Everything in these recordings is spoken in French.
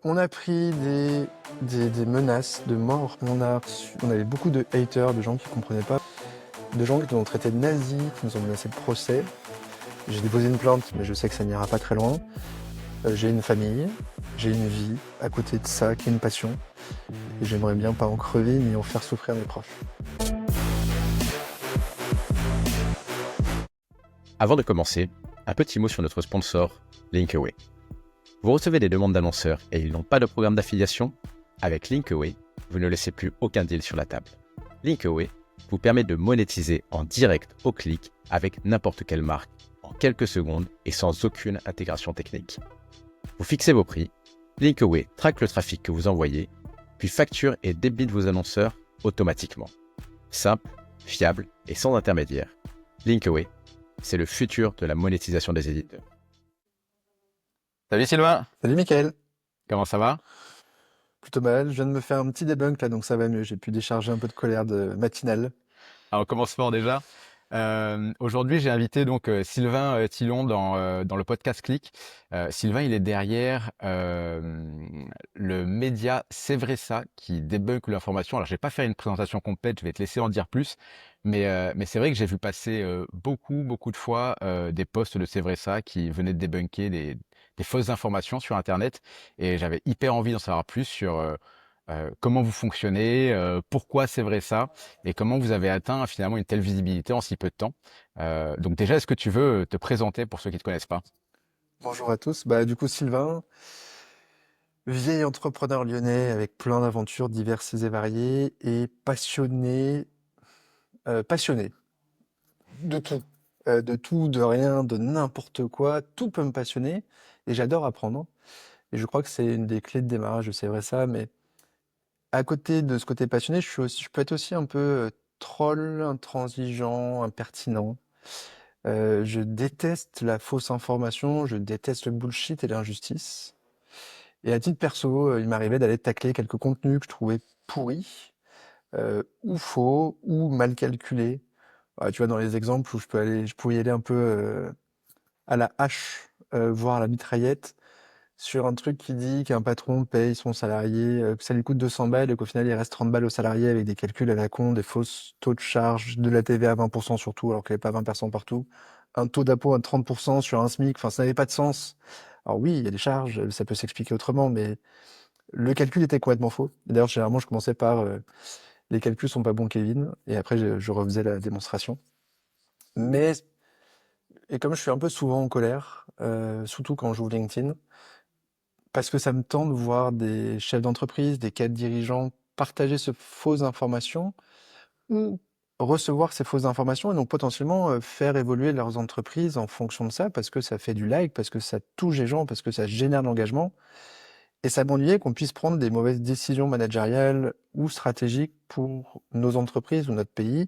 On a pris des menaces de mort. On avait beaucoup de haters, de gens qui comprenaient pas, de gens qui nous ont traités de nazis, qui nous ont menacé de procès. J'ai déposé une plainte, mais je sais que ça n'ira pas très loin. J'ai une famille, j'ai une vie à côté de ça, qui est une passion. Et j'aimerais bien pas en crever ni en faire souffrir mes proches. Avant de commencer, un petit mot sur notre sponsor, Linkaway. Vous recevez des demandes d'annonceurs et ils n'ont pas de programme d'affiliation? Avec Linkaway, vous ne laissez plus aucun deal sur la table. Linkaway vous permet de monétiser en direct au clic avec n'importe quelle marque, en quelques secondes et sans aucune intégration technique. Vous fixez vos prix, Linkaway traque le trafic que vous envoyez, puis facture et débite vos annonceurs automatiquement. Simple, fiable et sans intermédiaire, Linkaway, c'est le futur de la monétisation des éditeurs. Salut Sylvain, Salut Mickaël, comment ça va? plutôt mal. Je viens de me faire un petit debunk là, donc ça va mieux. J'ai pu décharger un peu de colère de matinale. Alors, on commence fort déjà. Aujourd'hui, j'ai invité donc Sylvain Tillon dans le podcast Click. Sylvain, il est derrière le média C'est vrai ça qui débunk l'information. Alors, je vais pas faire une présentation complète, je vais te laisser en dire plus. Mais c'est vrai que j'ai vu passer beaucoup de fois des posts de C'est vrai ça qui venaient de débunker des fausses informations sur Internet. Et j'avais hyper envie d'en savoir plus sur comment vous fonctionnez, pourquoi C'est vrai ça et comment vous avez atteint finalement une telle visibilité en si peu de temps. Donc déjà, est-ce que tu veux te présenter pour ceux qui ne te connaissent pas? Bonjour à tous. Bah, du coup, Sylvain, vieil entrepreneur lyonnais avec plein d'aventures diverses et variées et passionné de tout, de rien, de n'importe quoi. Tout peut me passionner et j'adore apprendre. Et je crois que c'est une des clés de démarrage, c'est vrai ça. Mais à côté de ce côté passionné, je peux être aussi un peu troll, intransigeant, impertinent. Je déteste la fausse information, je déteste le bullshit et l'injustice. Et à titre perso, il m'arrivait d'aller tacler quelques contenus que je trouvais pourris, ou faux, ou mal calculés. Tu vois, dans les exemples où je pouvais y aller un peu à la hache, voire à la mitraillette, sur un truc qui dit qu'un patron paye son salarié, que ça lui coûte 200 balles et qu'au final il reste 30 balles au salarié avec des calculs à la con, des fausses taux de charge, de la TVA à 20% surtout, alors qu'elle n'est pas 20% partout, un taux d'impôt à 30% sur un SMIC, enfin ça n'avait pas de sens. Alors oui, il y a des charges, ça peut s'expliquer autrement, mais le calcul était complètement faux. Et d'ailleurs, généralement, je commençais par les calculs sont pas bons, Kevin, et après je refaisais la démonstration. Mais, et comme je suis un peu souvent en colère, surtout quand j'ouvre LinkedIn, parce que ça me tente de voir des chefs d'entreprise, des cadres dirigeants partager ces fausses informations ou recevoir ces fausses informations et donc potentiellement faire évoluer leurs entreprises en fonction de ça, parce que ça fait du like, parce que ça touche les gens, parce que ça génère de l'engagement. Et ça m'ennuyait qu'on puisse prendre des mauvaises décisions managériales ou stratégiques pour nos entreprises ou notre pays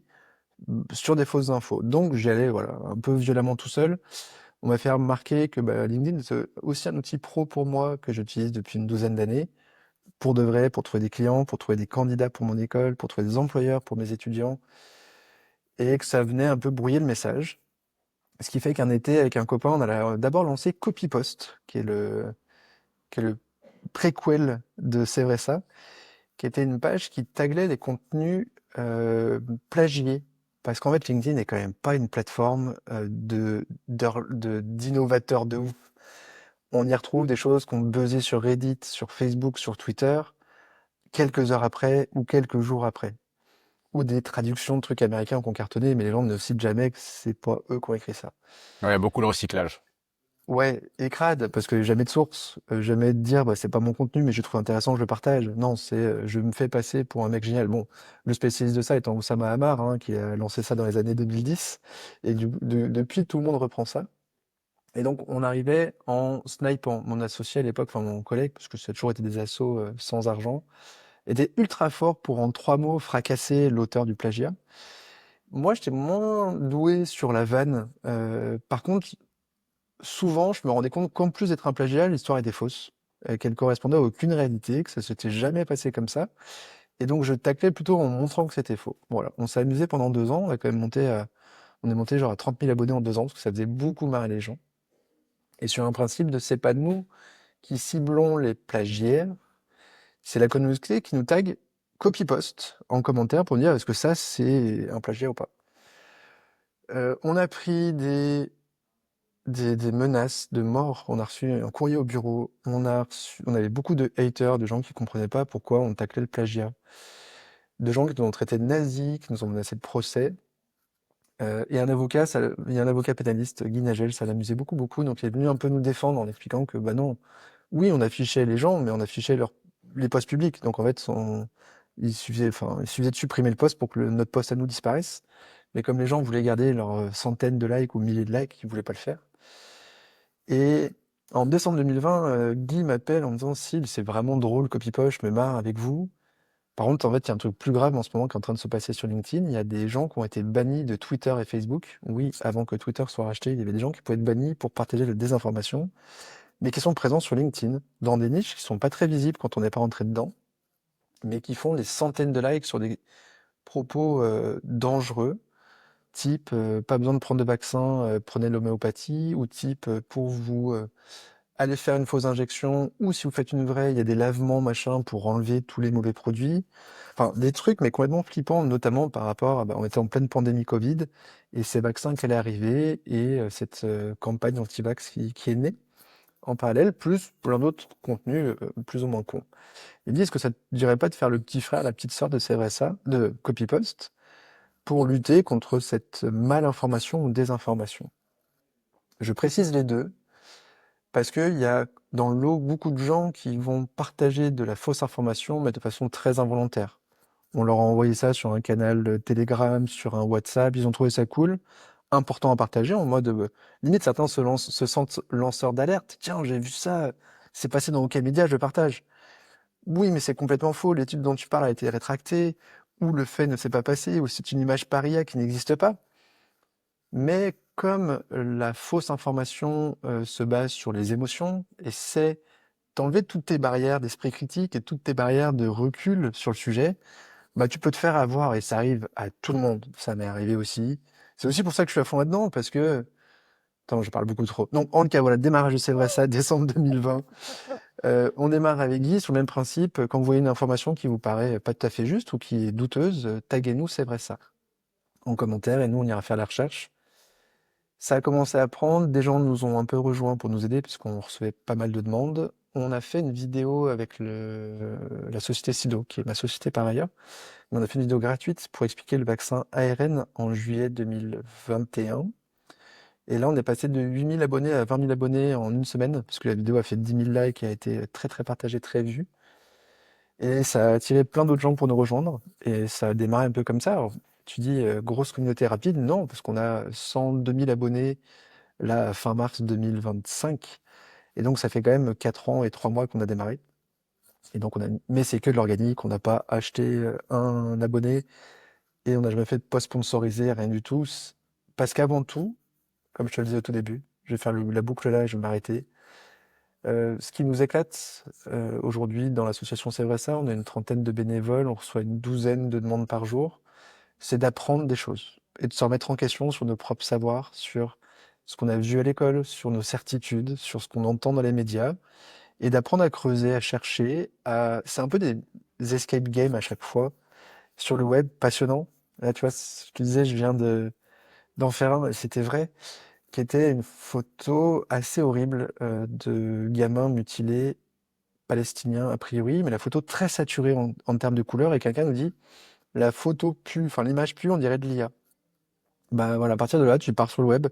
sur des fausses infos. Donc j'y allais voilà, un peu violemment tout seul. On m'a fait remarquer que bah, LinkedIn, c'est aussi un outil pro pour moi que j'utilise depuis une douzaine d'années, pour de vrai, pour trouver des clients, pour trouver des candidats pour mon école, pour trouver des employeurs pour mes étudiants, et que ça venait un peu brouiller le message. Ce qui fait qu'un été, avec un copain, on a d'abord lancé CopyPost, qui est le préquel de C'est vrai ça, qui était une page qui taglait des contenus plagiés. Parce qu'en fait, LinkedIn n'est quand même pas une plateforme d'innovateurs de ouf. On y retrouve des choses qu'on buzzait sur Reddit, sur Facebook, sur Twitter, quelques heures après ou quelques jours après. Ou des traductions de trucs américains qu'on cartonné, mais les gens ne citent jamais que c'est pas eux qui ont écrit ça. Ouais, beaucoup de recyclage. Ouais, et crade, parce que jamais de source, jamais de dire bah, c'est pas mon contenu, mais je trouve intéressant, je le partage. Non, c'est je me fais passer pour un mec génial. Bon, le spécialiste de ça étant Oussama Hamar, hein, qui a lancé ça dans les années 2010, et depuis tout le monde reprend ça. Et donc on arrivait en snipant. Mon associé à l'époque, enfin mon collègue, parce que ça a toujours été des assos sans argent, était ultra fort pour en 3 mots fracasser l'auteur du plagiat. Moi, j'étais moins doué sur la vanne. Par contre, souvent, je me rendais compte qu'en plus d'être un plagiat, l'histoire était fausse, qu'elle correspondait à aucune réalité, que ça s'était jamais passé comme ça. Et donc, je taclais plutôt en montrant que c'était faux. Voilà. On s'est amusé pendant 2 ans. On est monté genre à 30 000 abonnés en 2 ans, parce que ça faisait beaucoup marrer les gens. Et sur un principe de c'est pas nous qui ciblons les plagiaires, c'est la communauté qui nous tag copy-post en commentaire pour dire est-ce que ça c'est un plagiat ou pas. On a pris des menaces de mort. On a reçu un courrier au bureau. On avait beaucoup de haters, de gens qui comprenaient pas pourquoi on taclait le plagiat. De gens qui nous ont traités de nazis, qui nous ont menacé de procès. Et il y a un avocat pénaliste, Guy Nagel, ça l'amusait beaucoup, beaucoup. Donc il est venu un peu nous défendre en expliquant que, bah non, oui, on affichait les gens, mais on affichait les posts publics. Donc en fait, il suffisait de supprimer le post pour que notre post à nous disparaisse. Mais comme les gens voulaient garder leurs centaines de likes ou milliers de likes, ils voulaient pas le faire. Et en décembre 2020, Guy m'appelle en me disant: «Syl, c'est vraiment drôle, Copy-Post, je me marre avec vous. Par contre, en fait, il y a un truc plus grave en ce moment qui est en train de se passer sur LinkedIn. Il y a des gens qui ont été bannis de Twitter et Facebook. Oui, avant que Twitter soit racheté, il y avait des gens qui pouvaient être bannis pour partager de la désinformation, mais qui sont présents sur LinkedIn, dans des niches qui sont pas très visibles quand on n'est pas rentré dedans, mais qui font des centaines de likes sur des propos dangereux, type pas besoin de prendre de vaccin, prenez l'homéopathie, ou type pour vous aller faire une fausse injection, ou si vous faites une vraie, il y a des lavements, machin, pour enlever tous les mauvais produits. Enfin, des trucs, mais complètement flippants, notamment par rapport à, bah, on était en pleine pandémie Covid, et ces vaccins qui allaient arriver, et cette campagne anti-vax qui est née en parallèle, plus plein d'autres contenus plus ou moins cons. Il dit, est-ce que ça te dirait pas de faire le petit frère, la petite sœur de C'est vrai ça, de Copypost, pour lutter contre cette malinformation ou désinformation? Je précise les deux, parce qu'il y a dans le lot beaucoup de gens qui vont partager de la fausse information, mais de façon très involontaire. On leur a envoyé ça sur un canal Telegram, sur un WhatsApp, ils ont trouvé ça cool, important à partager, en mode, limite certains se sentent lanceurs d'alerte. Tiens, j'ai vu ça, c'est passé dans aucun média, je le partage. Oui, mais c'est complètement faux, l'étude dont tu parles a été rétractée, ou le fait ne s'est pas passé, ou c'est une image par IA qui n'existe pas. Mais comme la fausse information se base sur les émotions, et c'est d'enlever toutes tes barrières d'esprit critique et toutes tes barrières de recul sur le sujet, bah, tu peux te faire avoir, et ça arrive à tout le monde. Ça m'est arrivé aussi. C'est aussi pour ça que je suis à fond là-dedans, parce que... Attends, je parle beaucoup trop. Donc, en tout cas, voilà, démarrage de C'est vrai ça, décembre 2020. On démarre avec Guy sur le même principe. Quand vous voyez une information qui vous paraît pas tout à fait juste ou qui est douteuse, taguez-nous C'est vrai ça en commentaire, et nous, on ira faire la recherche. Ça a commencé à prendre, des gens nous ont un peu rejoints pour nous aider, puisqu'on recevait pas mal de demandes. On a fait une vidéo avec la société Sido, qui est ma société par ailleurs. On a fait une vidéo gratuite pour expliquer le vaccin ARN en juillet 2021. Et là, on est passé de 8 000 abonnés à 20 000 abonnés en une semaine, puisque la vidéo a fait 10 000 likes et a été très très partagée, très vue. Et ça a attiré plein d'autres gens pour nous rejoindre. Et ça a démarré un peu comme ça. Alors, tu dis grosse communauté rapide? Non, parce qu'on a 102 000 abonnés là, fin mars 2025. Et donc, ça fait quand même 4 ans et 3 mois qu'on a démarré. Et donc, mais c'est que de l'organique. On n'a pas acheté un abonné et on n'a jamais fait de post sponsorisé, rien du tout. Parce qu'avant tout, comme je te le disais au tout début, je vais faire la boucle là et je vais m'arrêter. Ce qui nous éclate aujourd'hui dans l'association C'est vrai ça, on a une trentaine de bénévoles, on reçoit une douzaine de demandes par jour, c'est d'apprendre des choses et de se remettre en question sur nos propres savoirs, sur ce qu'on a vu à l'école, sur nos certitudes, sur ce qu'on entend dans les médias, et d'apprendre à creuser, à chercher. C'est un peu des escape games à chaque fois sur le web, passionnant. Là, tu vois, je te disais, je viens d'en faire un, et c'était vrai, qui était une photo assez horrible de gamins mutilés palestiniens a priori, mais la photo très saturée en termes de couleurs, et quelqu'un nous dit la photo pue, enfin l'image pue, on dirait de l'IA. Bah voilà, à partir de là, tu pars sur le web,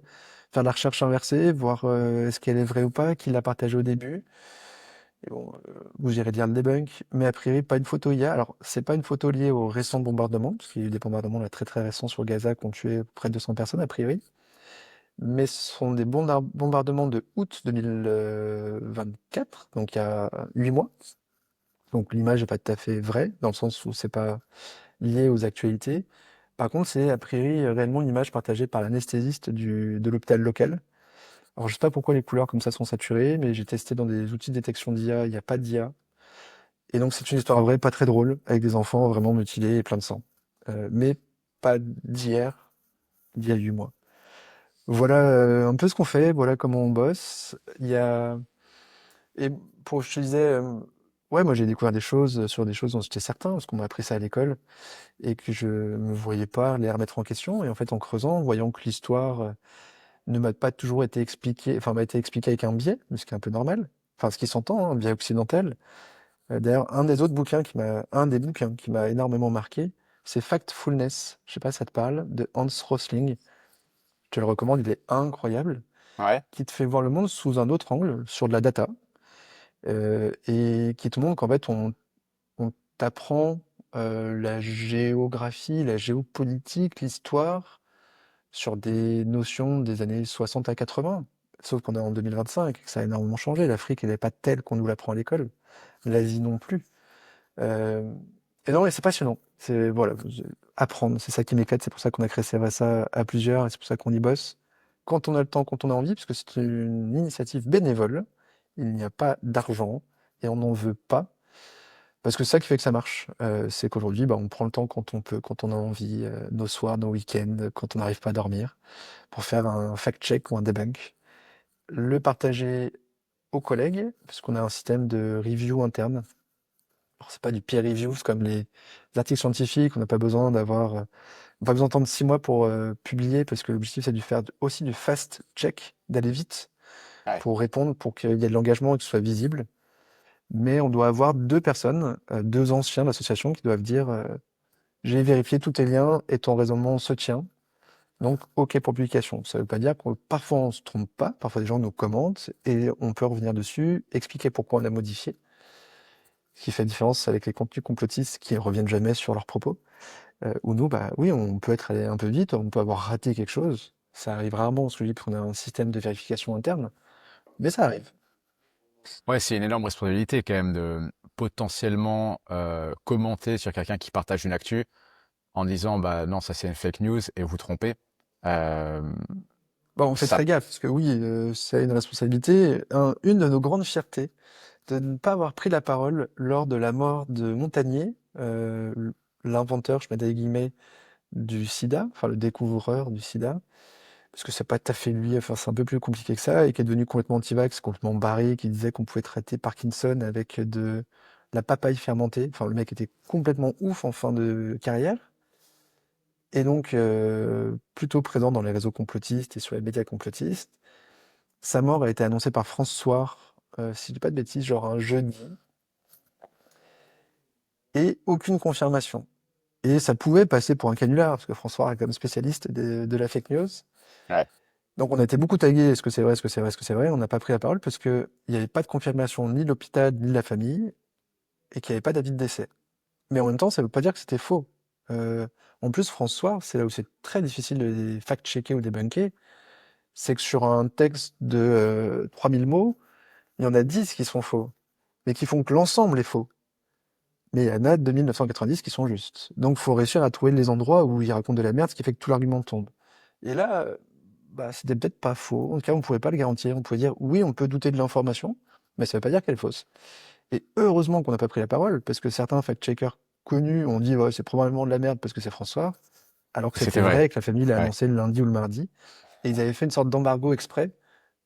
faire de la recherche inversée, voir est-ce qu'elle est vraie ou pas, qui l'a partagée au début. Et bon, vous irez dire le debunk, mais a priori pas une photo IA. Alors c'est pas une photo liée au récent bombardement, parce qu'il y a eu des bombardements là, très très récents sur Gaza qui ont tué près de 200 personnes a priori. Mais ce sont des bombardements de août 2024, donc il y a 8 mois. Donc l'image n'est pas tout à fait vraie, dans le sens où c'est pas lié aux actualités. Par contre, c'est a priori réellement une image partagée par l'anesthésiste de l'hôpital local. Alors je sais pas pourquoi les couleurs comme ça sont saturées, mais j'ai testé dans des outils de détection d'IA, il n'y a pas d'IA. Et donc c'est une histoire vraie, pas très drôle, avec des enfants vraiment mutilés et plein de sang. Mais pas d'hier, d'il y a 8 mois. Voilà un peu ce qu'on fait, voilà comment on bosse. Il y a Et pour je te disais, ouais, moi j'ai découvert des choses sur des choses dont j'étais certain, parce qu'on m'a appris ça à l'école, et que je me voyais pas les remettre en question. Et en fait, en creusant, voyant que l'histoire ne m'a pas toujours été expliquée, enfin m'a été expliquée avec un biais, ce qui est un peu normal. Enfin, ce qui s'entend, hein, un biais occidental. D'ailleurs, un des bouquins qui m'a énormément marqué, c'est Factfulness. Je sais pas si ça te parle, de Hans Rosling. Je te le recommande, il est incroyable, Ouais. qui te fait voir le monde sous un autre angle, sur de la data, et qui te montre qu'en fait, on t'apprend la géographie, la géopolitique, l'histoire, sur des notions des années 60 à 80. Sauf qu'on est en 2025 et que ça a énormément changé. L'Afrique, elle n'est pas telle qu'on nous l'apprend à l'école. L'Asie non plus. Euh, et non, et c'est passionnant. C'est voilà, apprendre, c'est ça qui m'éclate. C'est pour ça qu'on a créé CRSA à plusieurs et c'est pour ça qu'on y bosse. Quand on a le temps, quand on a envie, parce que c'est une initiative bénévole, il n'y a pas d'argent et on n'en veut pas. Parce que c'est ça qui fait que ça marche. C'est qu'aujourd'hui, bah, on prend le temps quand on peut, quand on a envie, nos soirs, nos week-ends, quand on n'arrive pas à dormir, pour faire un fact-check ou un debunk. Le partager aux collègues, parce qu'on a un système de review interne. Alors, c'est pas du peer review, c'est comme les articles scientifiques, on n'a pas besoin d'avoir, pas besoin d'attendre 6 mois pour publier, parce que l'objectif c'est de faire aussi du fast check, d'aller vite Ouais. pour répondre, pour qu'il y ait de l'engagement et que ce soit visible. Mais on doit avoir 2 personnes, 2 anciens de l'association qui doivent dire j'ai vérifié tous tes liens et ton raisonnement se tient. Donc, OK pour publication. Ça veut pas dire qu'on parfois on se trompe pas, parfois des gens nous commentent et on peut revenir dessus, expliquer pourquoi on a modifié. Ce qui fait la différence avec les contenus complotistes qui ne reviennent jamais sur leurs propos. Où nous, bah oui, on peut être allé un peu vite, on peut avoir raté quelque chose. Ça arrive rarement, parce que je dis qu'on a un système de vérification interne, mais ça arrive. Ouais, c'est une énorme responsabilité quand même de potentiellement commenter sur quelqu'un qui partage une actu en disant bah non, ça c'est une fake news et vous trompez. Euh, Bon, on fait ça, très gaffe, parce que oui, c'est une responsabilité. Une de nos grandes fiertés, de ne pas avoir pris la parole lors de la mort de Montagnier, l'inventeur, je mets des guillemets, du sida, enfin le découvreur du sida, parce que c'est pas tout à fait lui, enfin c'est un peu plus compliqué que ça, et qui est devenu complètement anti-vax, complètement barré, qui disait qu'on pouvait traiter Parkinson avec de la papaye fermentée. Enfin, le mec était complètement ouf en fin de carrière, et donc plutôt présent dans les réseaux complotistes et sur les médias complotistes. Sa mort a été annoncée par François, si je dis pas de bêtises, genre un jeudi, et aucune confirmation. Et ça pouvait passer pour un canular, parce que François est comme spécialiste de la fake news. ouais. Donc on a été beaucoup tagués, est-ce que c'est vrai, est-ce que c'est vrai, est-ce que c'est vrai? On n'a pas pris la parole parce qu'il n'y avait pas de confirmation ni de l'hôpital ni de la famille et qu'il n'y avait pas d'avis de décès. Mais en même temps, ça ne veut pas dire que c'était faux. Euh, En plus, François, c'est là où c'est très difficile de les fact-checker ou débunker, c'est que sur un texte de 3000 mots, il y en a 10 qui sont faux, mais qui font que l'ensemble est faux. Mais il y en a 2990 qui sont justes. Donc il faut réussir à trouver les endroits où il raconte de la merde, ce qui fait que tout l'argument tombe. Et là, bah, c'était peut-être pas faux. En tout cas, on pouvait pas le garantir. On pouvait dire oui, on peut douter de l'information, mais ça veut pas dire qu'elle est fausse. Et heureusement qu'on n'a pas pris la parole, parce que certains fact-checkers connus ont dit ouais, c'est probablement de la merde parce que c'est François, alors que C'était c'était vrai. vrai et que la famille l'a Ouais. annoncé le lundi ou le mardi. Et ils avaient fait une sorte d'embargo exprès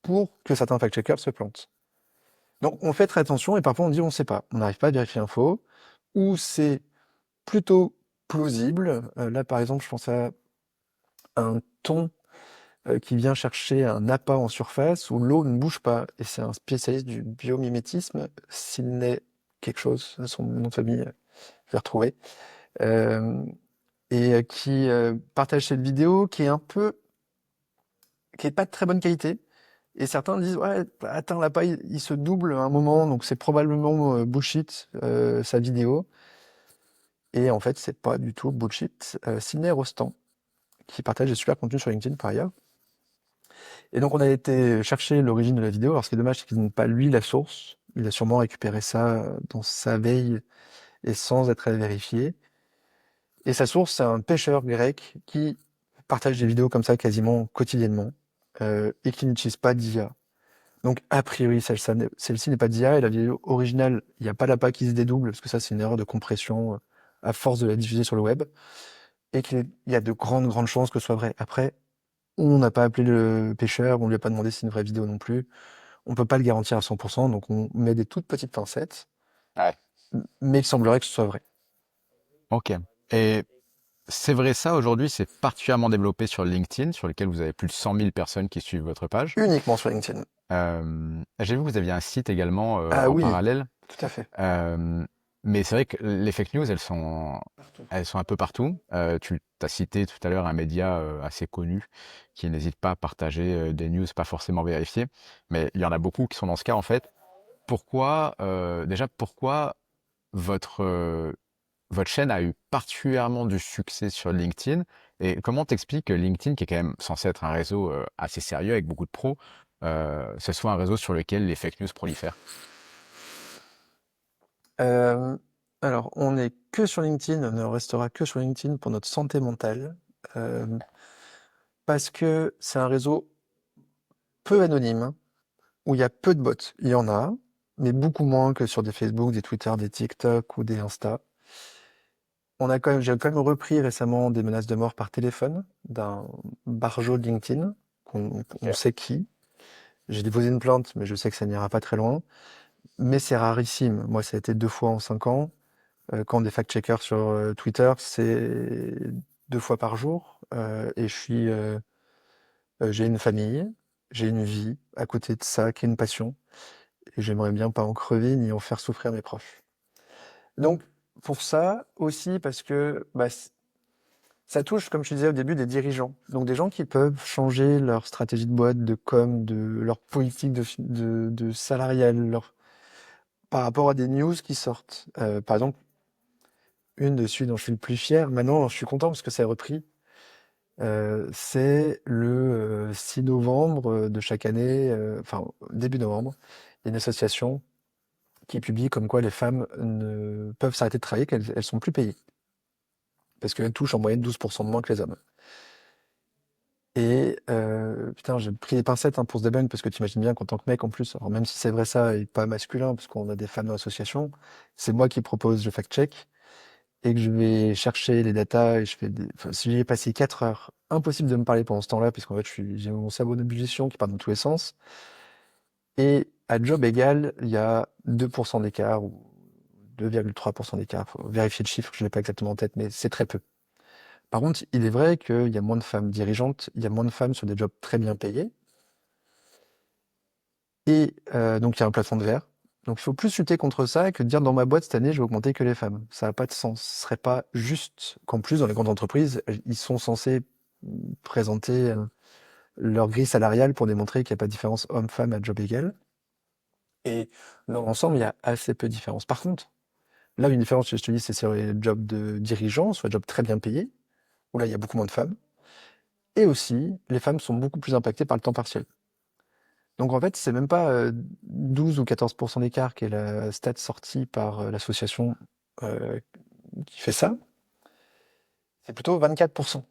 pour que certains fact-checkers se plantent. Donc on fait très attention et parfois on dit on sait pas, on n'arrive pas à vérifier l'info, ou c'est plutôt plausible. Là par exemple, je pense à un thon qui vient chercher un appât en surface où l'eau ne bouge pas. Et c'est un spécialiste du biomimétisme, s'il n'est quelque chose, son nom de famille, je vais retrouver, euh, et qui partage cette vidéo qui est un peu, qui est pas de très bonne qualité. Et certains disent, ouais, attends, l'appât, il se double à un moment, donc c'est probablement bullshit, sa vidéo. Et en fait, c'est pas du tout bullshit. Sidney Rostand, qui partage des super contenus sur LinkedIn par ailleurs. Et donc on a été chercher l'origine de la vidéo. Alors ce qui est dommage, c'est qu'il n'a pas lui la source. Il a sûrement récupéré ça dans sa veille et sans être allé vérifier. Et sa source, c'est un pêcheur grec qui partage des vidéos comme ça quasiment quotidiennement et qui n'utilise pas d'IA. Donc a priori, celle-ci n'est pas d'IA et la vidéo originale, il n'y a pas l'appât qui se dédouble parce que ça c'est une erreur de compression à force de la diffuser sur le web et qu'il y a de grandes grandes chances que ce soit vrai. Après, on n'a pas appelé le pêcheur, on lui a pas demandé si c'est une vraie vidéo non plus. On peut pas le garantir à 100%, donc on met des toutes petites pincettes, Ouais. mais il semblerait que ce soit vrai. Ok. Et c'est vrai ça, aujourd'hui, c'est particulièrement développé sur LinkedIn, sur lequel vous avez plus de 100 000 personnes qui suivent votre page. Uniquement sur LinkedIn. J'ai vu que vous aviez un site également Ah en oui, parallèle. tout à fait. Euh, mais c'est vrai que les fake news, Partout. elles sont un peu partout. Tu as cité tout à l'heure un média assez connu qui n'hésite pas à partager des news pas forcément vérifiées. Mais il y en a beaucoup qui sont dans ce cas, en fait. Pourquoi votre, euh, votre chaîne a eu particulièrement du succès sur LinkedIn? Et comment t'expliques que LinkedIn, qui est quand même censé être un réseau assez sérieux avec beaucoup de pros, ce soit un réseau sur lequel les fake news prolifèrent? Euh, alors, on n'est que sur LinkedIn, on ne restera que sur LinkedIn pour notre santé mentale, euh, parce que c'est un réseau peu anonyme, où il y a peu de bots. Il y en a, mais beaucoup moins que sur des Facebook, des Twitter, des TikTok ou des Insta. J'ai quand même repris récemment des menaces de mort par téléphone d'un barjot de LinkedIn, on Ok. sait qui. J'ai déposé une plainte, mais je sais que ça n'ira pas très loin. Mais c'est rarissime. Moi, ça a été 2 fois en 5 ans. Quand des fact-checkers sur Twitter, c'est 2 fois par jour. Et j'ai une famille, j'ai une vie à côté de ça, qui est une passion. Et j'aimerais bien pas en crever ni en faire souffrir mes proches. Donc, pour ça aussi, parce que bah, ça touche, comme je te disais au début, des dirigeants. Donc des gens qui peuvent changer leur stratégie de boîte, de com, de leur politique de salarial, par rapport à des news qui sortent. Par exemple, une de celui dont je suis le plus fier, maintenant je suis content parce que c'est repris, c'est le 6 novembre de chaque année, enfin début novembre, il y a une association qui publie comme quoi les femmes ne peuvent s'arrêter de travailler, qu'elles elles sont plus payées, parce qu'elles touchent en moyenne 12% de moins que les hommes. Et putain, j'ai pris les pincettes hein, pour ce debunk, parce que tu imagines bien qu'en tant que mec, en plus, alors même si c'est vrai ça, et pas masculin, parce qu'on a des femmes dans l'association, c'est moi qui propose le fact-check, et que je vais chercher les datas, et je fais enfin, si j'ai passé 4 heures, impossible de me parler pendant ce temps-là, puisqu'en fait, j'ai mon cerveau d'ébullition qui part dans tous les sens, et à job égal, il y a 2% d'écart, ou 2,3% d'écart, faut vérifier le chiffre, je l'ai pas exactement en tête, mais c'est très peu. Par contre, il est vrai qu'il y a moins de femmes dirigeantes, il y a moins de femmes sur des jobs très bien payés, et donc il y a un plafond de verre. Donc il faut plus lutter contre ça que de dire dans ma boîte cette année je vais augmenter que les femmes. Ça n'a pas de sens. Ce serait pas juste qu'en plus dans les grandes entreprises, ils sont censés présenter leur grille salariale pour démontrer qu'il n'y a pas de différence homme-femme à job égal. Et dans l'ensemble, il y a assez peu de différence. Par contre, là, une différence, je te dis, c'est sur les jobs de dirigeants, soit les jobs très bien payés, où là, il y a beaucoup moins de femmes. Et aussi, les femmes sont beaucoup plus impactées par le temps partiel. Donc en fait, c'est même pas 12 ou 14% d'écart qui est la stat sortie par l'association euh, qui fait ça, c'est plutôt 24%.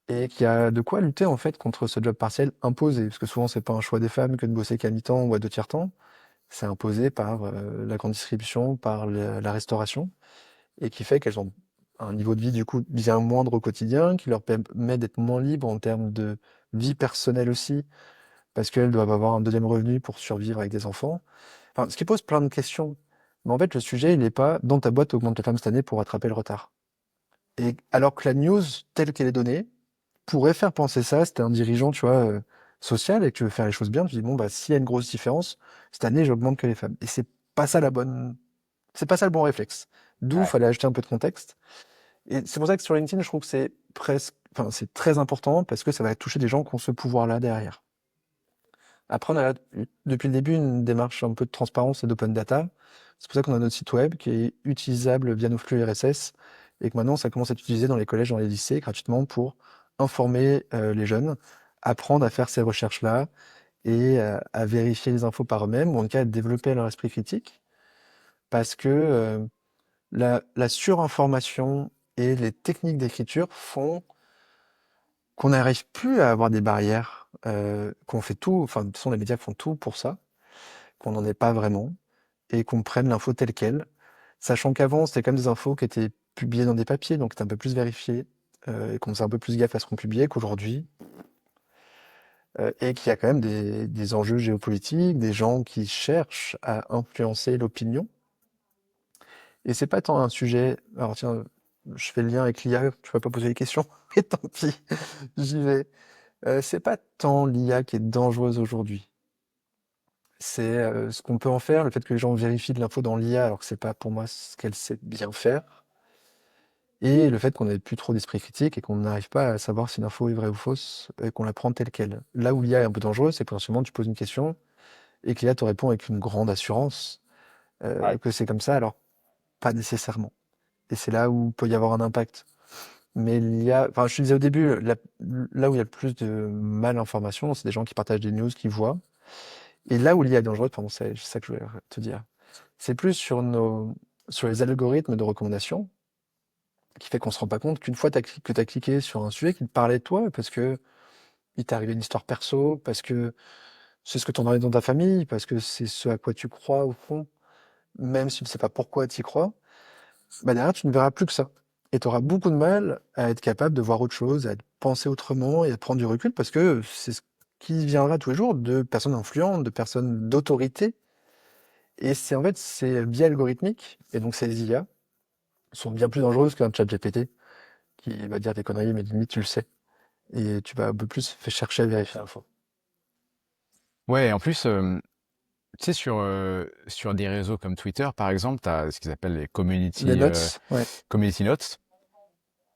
Et qu'il y a de quoi lutter en fait contre ce job partiel imposé, parce que souvent c'est pas un choix des femmes que de bosser qu'à mi-temps ou à 2 tiers-temps, c'est imposé par la grande distribution, par la restauration, et qui fait qu'elles ont un niveau de vie du coup bien moindre au quotidien, qui leur permet d'être moins libres en termes de vie personnelle aussi, parce qu'elles doivent avoir un deuxième revenu pour survivre avec des enfants. Enfin, ce qui pose plein de questions. Mais en fait, le sujet, il n'est pas dans ta boîte augmente les femmes cette année pour rattraper le retard. Et alors que la news, telle qu'elle est donnée, pourrait faire penser ça, c'était un dirigeant, tu vois, social, et que tu veux faire les choses bien, tu dis, bon, bah, s'il y a une grosse différence, cette année, j'augmente que les femmes. Et pas ça c'est pas ça le bon réflexe. D'où, Ouais. fallait ajouter un peu de contexte. Et c'est pour ça que sur LinkedIn, je trouve que enfin, c'est très important parce que ça va toucher des gens qui ont ce pouvoir-là derrière. Après, on a depuis le début une démarche un peu de transparence et d'open data. C'est pour ça qu'on a notre site web qui est utilisable via nos flux RSS et que maintenant ça commence à être utilisé dans les collèges, dans les lycées gratuitement pour informer les jeunes, apprendre à faire ces recherches-là et à vérifier les infos par eux-mêmes ou en tout cas à développer leur esprit critique parce que la surinformation et les techniques d'écriture font qu'on n'arrive plus à avoir des barrières, qu'on fait tout, enfin, de toute façon, les médias font tout pour ça, qu'on n'en est pas vraiment, et qu'on prenne l'info telle quelle. Sachant qu'avant, c'était quand même des infos qui étaient publiées dans des papiers, donc c'était un peu plus vérifié, et qu'on faisait un peu plus gaffe à ce qu'on publiait, qu'aujourd'hui, et qu'il y a quand même des enjeux géopolitiques, des gens qui cherchent à influencer l'opinion. Et c'est pas tant un sujet. Alors tiens, je fais le lien avec l'IA, tu vas pas poser les questions, mais tant pis, j'y vais. C'est pas tant l'IA qui est dangereuse aujourd'hui. C'est ce qu'on peut en faire, le fait que les gens vérifient de l'info dans l'IA alors que c'est pas pour moi ce qu'elle sait bien faire, et le fait qu'on n'ait plus trop d'esprit critique et qu'on n'arrive pas à savoir si l'info est vraie ou fausse, et qu'on la prend telle qu'elle. Là où l'IA est un peu dangereuse, c'est que potentiellement tu poses une question et que l'IA te répond avec une grande assurance Ouais. que c'est comme ça, alors pas nécessairement. Et c'est là où peut y avoir un impact. Mais l'IA, enfin je te disais au début, là où il y a le plus de malinformation, c'est des gens qui partagent des news, qui voient. Et là où l'IA est dangereuse, pardon, c'est ça que je voulais te dire, c'est plus sur les algorithmes de recommandation, qui fait qu'on se rend pas compte qu'une fois que tu as cliqué sur un sujet qui te parlait de toi, parce que il t'est arrivé une histoire perso, parce que c'est ce que tu entendais dans ta famille, parce que c'est ce à quoi tu crois au fond, même si tu ne sais pas pourquoi tu y crois, bah derrière, tu ne verras plus que ça. Et tu auras beaucoup de mal à être capable de voir autre chose, à penser autrement et à prendre du recul, parce que c'est ce qui viendra tous les jours de personnes influentes, de personnes d'autorité. Et c'est en fait, ces biais algorithmiques, et donc ces IA, sont bien plus dangereuses qu'un chat GPT qui va dire des conneries, mais limite tu le sais. Et tu vas un peu plus faire chercher à vérifier l'info. Ouais, en plus, tu sais, sur des réseaux comme Twitter, par exemple, tu as ce qu'ils appellent les Les notes, ouais. community notes.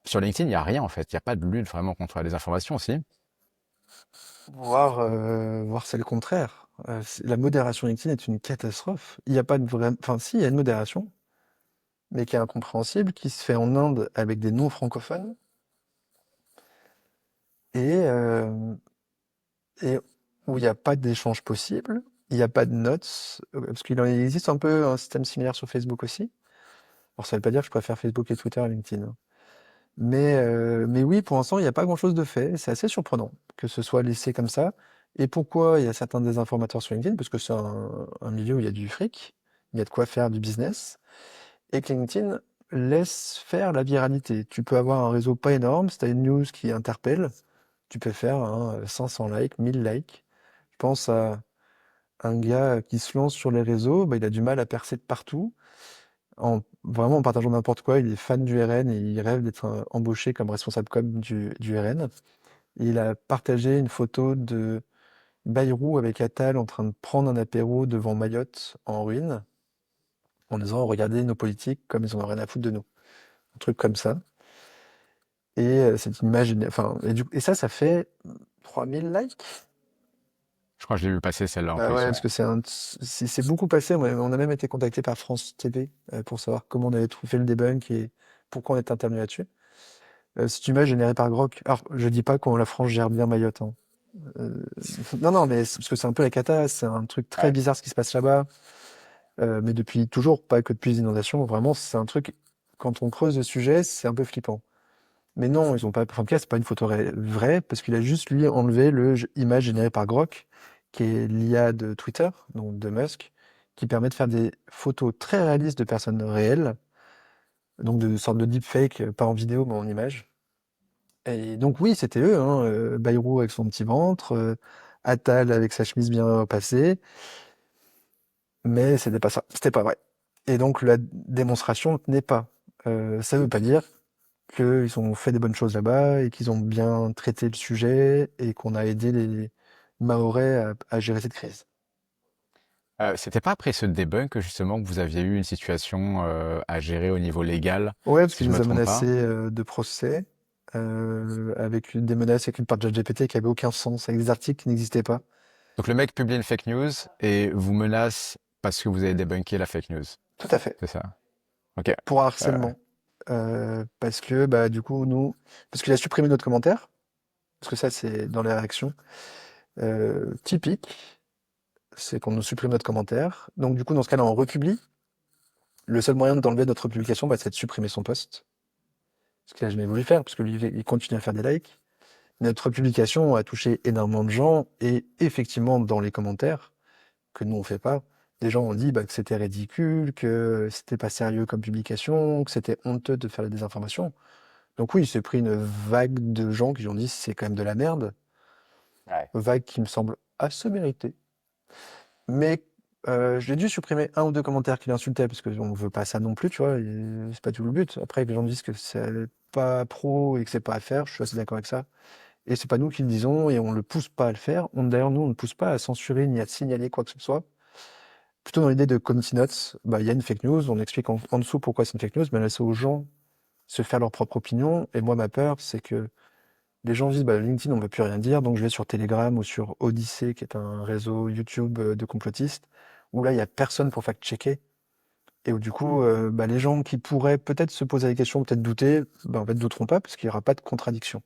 Sur LinkedIn, il n'y a rien en fait. Il n'y a pas de lutte vraiment contre les informations aussi. Voir c'est le contraire. La modération LinkedIn est une catastrophe. Il n'y a pas de vraie... Enfin, si, il y a une modération, mais qui est incompréhensible, qui se fait en Inde avec des non-francophones, et, euh, et où il n'y a pas d'échange possible, il n'y a pas de notes, parce qu'il existe un peu un système similaire sur Facebook aussi. Alors ça ne veut pas dire que je préfère Facebook et Twitter à LinkedIn, hein. Mais oui, pour l'instant, il n'y a pas grand-chose de fait. C'est assez surprenant que ce soit laissé comme ça. Et pourquoi il y a certains désinformateurs sur LinkedIn? Parce que c'est un milieu où il y a du fric, il y a de quoi faire du business. Et que LinkedIn laisse faire la viralité. Tu peux avoir un réseau pas énorme, si tu as une news qui interpelle, tu peux faire 500 likes, 1000 likes. Je pense à un gars qui se lance sur les réseaux, bah, il a du mal à percer de partout. Vraiment en partageant n'importe quoi, il est fan du RN et il rêve d'être embauché comme responsable com du RN. Et il a partagé une photo de Bayrou avec Attal en train de prendre un apéro devant Mayotte en ruine, en disant regardez nos politiques comme ils en ont rien à foutre de nous. Un truc comme ça. Et cette image, enfin, et ça, ça fait 3000 likes. Je crois que je l'ai vu passer celle-là en Bah ouais, plus. Ouais. parce que c'est beaucoup passé. On a même été contacté par France TV pour savoir comment on avait fait le debunk et pourquoi on était intervenu là-dessus. Cette image générée par Grok. Alors, je dis pas qu'on la France gère bien Mayotte, hein. Euh, non, non, mais parce que c'est un peu la cata, c'est un truc très Ouais. bizarre ce qui se passe là-bas. Mais depuis toujours, pas que depuis les inondations, vraiment, c'est un truc, quand on creuse le sujet, c'est un peu flippant. Mais non, ils ont pas, enfin, en tout cas, c'est pas une photo vraie, parce qu'il a juste, lui, enlevé image générée par Grok, qui est l'IA de Twitter, donc de Musk, qui permet de faire des photos très réalistes de personnes réelles, donc de sorte de deepfake, pas en vidéo, mais en image. Et donc oui, c'était eux, hein, Bayrou avec son petit ventre, Attal avec sa chemise bien passée, mais c'était pas ça, c'était pas vrai. Et donc la démonstration n'est pas. Ça veut pas dire qu'ils ont fait des bonnes choses là-bas et qu'ils ont bien traité le sujet et qu'on a aidé les Mahorais à gérer cette crise. C'était pas après ce debunk justement que vous aviez eu une situation à gérer au niveau légal, Ouais, parce si qu'il je me nous a trompe pas. menacés de procès, avec des menaces écrites par ChatGPT qui n'avaient aucun sens, avec des articles qui n'existaient pas. Donc le mec publie une fake news et vous menace parce que vous avez débunké la fake news. Tout à fait. C'est ça. Ok. Pour Euh, harcèlement. Parce que, bah, du coup, parce qu'il a supprimé notre commentaire, parce que ça, c'est dans les réactions typiques, c'est qu'on nous supprime notre commentaire. Donc, du coup, dans ce cas-là, on republie. Le seul moyen d'enlever notre publication, bah, c'est de supprimer son post. Ce qu'il a jamais voulu faire, parce que lui, il continue à faire des likes. Notre publication a touché énormément de gens, et effectivement, dans les commentaires, que nous, on fait pas, des gens ont dit bah, que c'était ridicule, que c'était pas sérieux comme publication, que c'était honteux de faire la désinformation. Donc oui, il s'est pris une vague de gens qui lui ont dit c'est quand même de la merde. Ouais. vague qui me semble assez méritée. Mais j'ai dû supprimer un ou deux commentaires qui l'insultaient parce qu'on ne veut pas ça non plus, tu vois. C'est pas tout le but. Après, les gens disent que c'est pas pro et que c'est pas à faire. Je suis assez d'accord avec ça. Et c'est pas nous qui le disons et on le pousse pas à le faire. D'ailleurs, nous, on ne pousse pas à censurer ni à signaler quoi que ce soit. Plutôt dans l'idée de community notes, bah, il y a une fake news, on explique en dessous pourquoi c'est une fake news, mais on laisse aux gens se faire leur propre opinion. Et moi, ma peur, c'est que les gens disent, bah, LinkedIn, on ne veut plus rien dire, donc je vais sur Telegram ou sur Odyssey, qui est un réseau YouTube de complotistes, où là, il y a personne pour fact-checker. Et où du coup, bah, les gens qui pourraient peut-être se poser des questions, peut-être douter, bah, en fait, douteront pas, parce qu'il n'y aura pas de contradiction.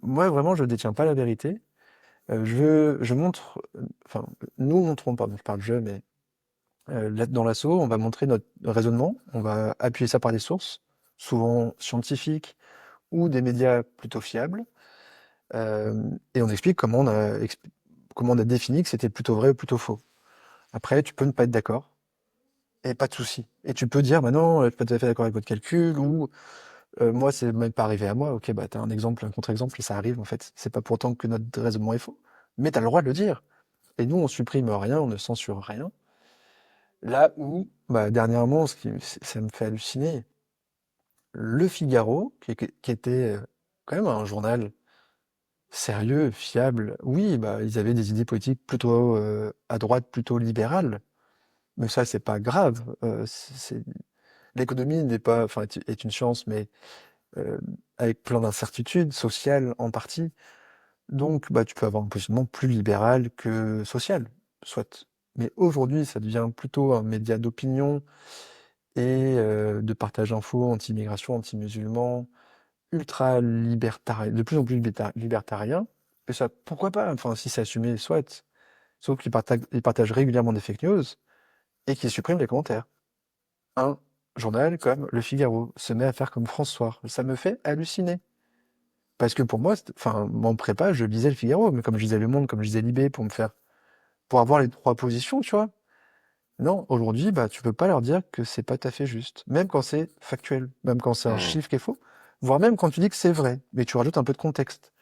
Moi, vraiment, je ne détiens pas la vérité. Je montre, enfin, nous montrons, pardon, je parle je, mais là, dans l'assaut, on va montrer notre raisonnement, on va appuyer ça par des sources, souvent scientifiques ou des médias plutôt fiables. Et on explique comment on a défini que c'était plutôt vrai ou plutôt faux. Après, tu peux ne pas être d'accord, et pas de souci. Et tu peux dire, bah non, je suis pas tout à fait d'accord avec votre calcul, ou moi, c'est même pas arrivé à moi. Ok, bah t'as un exemple, un contre-exemple, et ça arrive en fait. C'est pas pour autant que notre raisonnement est faux, mais t'as le droit de le dire. Et nous, on supprime rien, on ne censure rien. Là où, bah, dernièrement, ça me fait halluciner, Le Figaro, qui était quand même un journal sérieux, fiable. Oui, bah, ils avaient des idées politiques plutôt à droite, plutôt libérales, mais ça, c'est pas grave. L'économie n'est pas, enfin, est une science, mais euh, avec plein d'incertitudes sociales en partie. Donc, bah, tu peux avoir un positionnement plus libéral que social, soit. Mais aujourd'hui, ça devient plutôt un média d'opinion et de partage d'infos anti-immigration, anti-musulman, ultra libertarien, de plus en plus libertarien. Et ça, pourquoi pas? Enfin, si c'est assumé, soit. Sauf qu'ils partagent régulièrement des fake news et qu'ils suppriment les commentaires. Un journal comme Le Figaro se met à faire comme François. Ça me fait halluciner. Parce que pour moi, enfin, en prépa, je lisais Le Figaro, mais comme je lisais Le Monde, comme je lisais Libé, pour avoir les trois positions, tu vois. Non, aujourd'hui, bah, tu peux pas leur dire que c'est pas tout à fait juste. Même quand c'est factuel, même quand c'est un Hmm. chiffre qui est faux, voire même quand tu dis que c'est vrai, mais tu rajoutes un peu de contexte.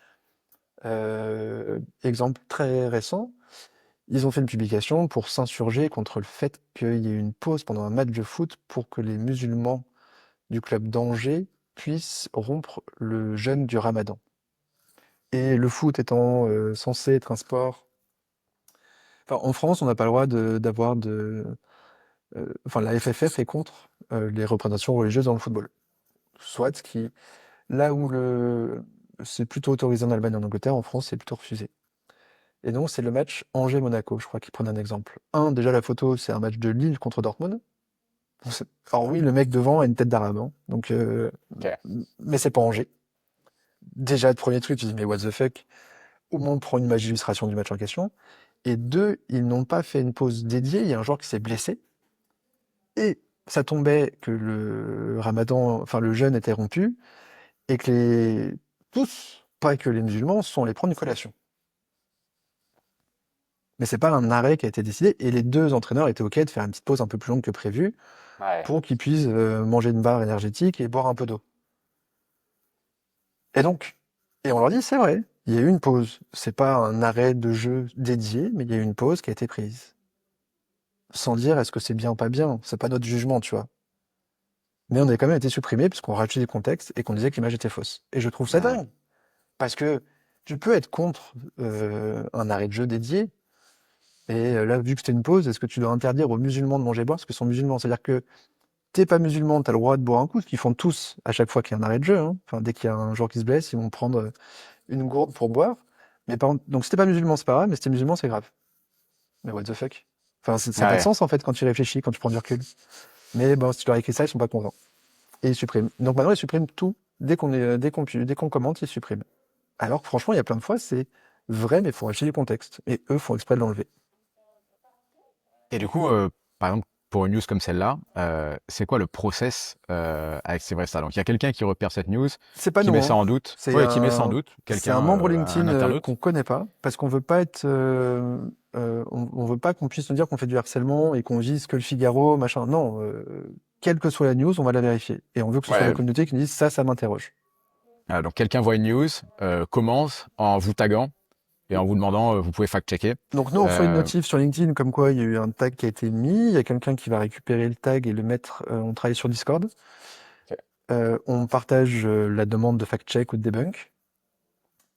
Exemple très récent, ils ont fait une publication pour s'insurger contre le fait qu'il y ait eu une pause pendant un match de foot pour que les musulmans du club d'Angers puissent rompre le jeûne du Ramadan. Et le foot étant censé être un sport. Enfin, en France, on n'a pas le droit d'avoir de. Enfin, la FFF est contre les représentations religieuses dans le football. Soit qui. Là où c'est plutôt autorisé en Allemagne et en Angleterre, en France, c'est plutôt refusé. Et donc, c'est le match Angers-Monaco, je crois qu'ils prennent un exemple. Déjà, la photo, c'est un match de Lille contre Dortmund. Alors oui, le mec devant a une tête d'arabe, hein. Donc, Ok. mais c'est pas Angers. Déjà, le premier truc, tu dis, mais what the fuck? Au moins, prends une image d'illustration du match en question. Et deux, ils n'ont pas fait une pause dédiée. Il y a un joueur qui s'est blessé. Et ça tombait que le ramadan, enfin, le jeûne était rompu. Et que tous, pas que les musulmans, sont allés prendre une collation. Mais c'est pas un arrêt qui a été décidé. Et les deux entraîneurs étaient OK de faire une petite pause un peu plus longue que prévu Ouais. pour qu'ils puissent manger une barre énergétique et boire un peu d'eau. Et donc, et on leur dit, c'est vrai, il y a eu une pause. C'est pas un arrêt de jeu dédié, mais il y a eu une pause qui a été prise. Sans dire est-ce que c'est bien ou pas bien. C'est pas notre jugement, tu vois. Mais on a quand même été supprimé puisqu'on rajoutait des contextes et qu'on disait que l'image était fausse. Et je trouve ça Hmm. dingue. Parce que tu peux être contre un arrêt de jeu dédié. Et là, vu que c'était une pause, est-ce que tu dois interdire aux musulmans de manger et boire parce qu'ils sont musulmans? C'est-à-dire que t'es pas musulman, t'as le droit de boire un coup, ce qu'ils font tous à chaque fois qu'il y a un arrêt de jeu, hein. Enfin, dès qu'il y a un joueur qui se blesse, ils vont prendre une gourde pour boire. Mais par contre, donc si t'es pas musulman, c'est pas grave, mais si t'es musulman, c'est grave. Mais what the fuck? Enfin, ça n'a pas de Ouais. sens en fait quand tu réfléchis, quand tu prends du recul. Mais bon, si tu leur écris ça, ils sont pas contents. Et ils suppriment. Donc maintenant, ils suppriment tout. Dès qu'on commente, ils suppriment. Alors que franchement, il y a plein de fois, c'est vrai, mais il faut acheter du contexte. Et eux font exprès de l'enlever. Et du coup, par exemple, pour une news comme celle-là, c'est quoi le process avec ces vrais ça? Donc, il y a quelqu'un qui repère cette news, C'est pas qui nous, met ça hein. en doute, C'est ouais, qui met ça en un, doute, c'est quelqu'un, un membre un LinkedIn qu'on internaute. connaît pas, parce qu'on veut pas être, on veut pas qu'on puisse nous dire qu'on fait du harcèlement et qu'on vise que le Figaro, machin. Non, quelle que soit la news, on va la vérifier. Et on veut que ce soit la Ouais. communauté qui nous dise ça, ça m'interroge. Donc, quelqu'un voit une news, commence en vous taguant. et en vous demandant, vous pouvez fact-checker. Donc nous, on reçoit une Euh, notif sur LinkedIn comme quoi il y a eu un tag qui a été mis, il y a quelqu'un qui va récupérer le tag et le mettre, on travaille sur Discord. Ok. On partage la demande de fact-check ou de debunk,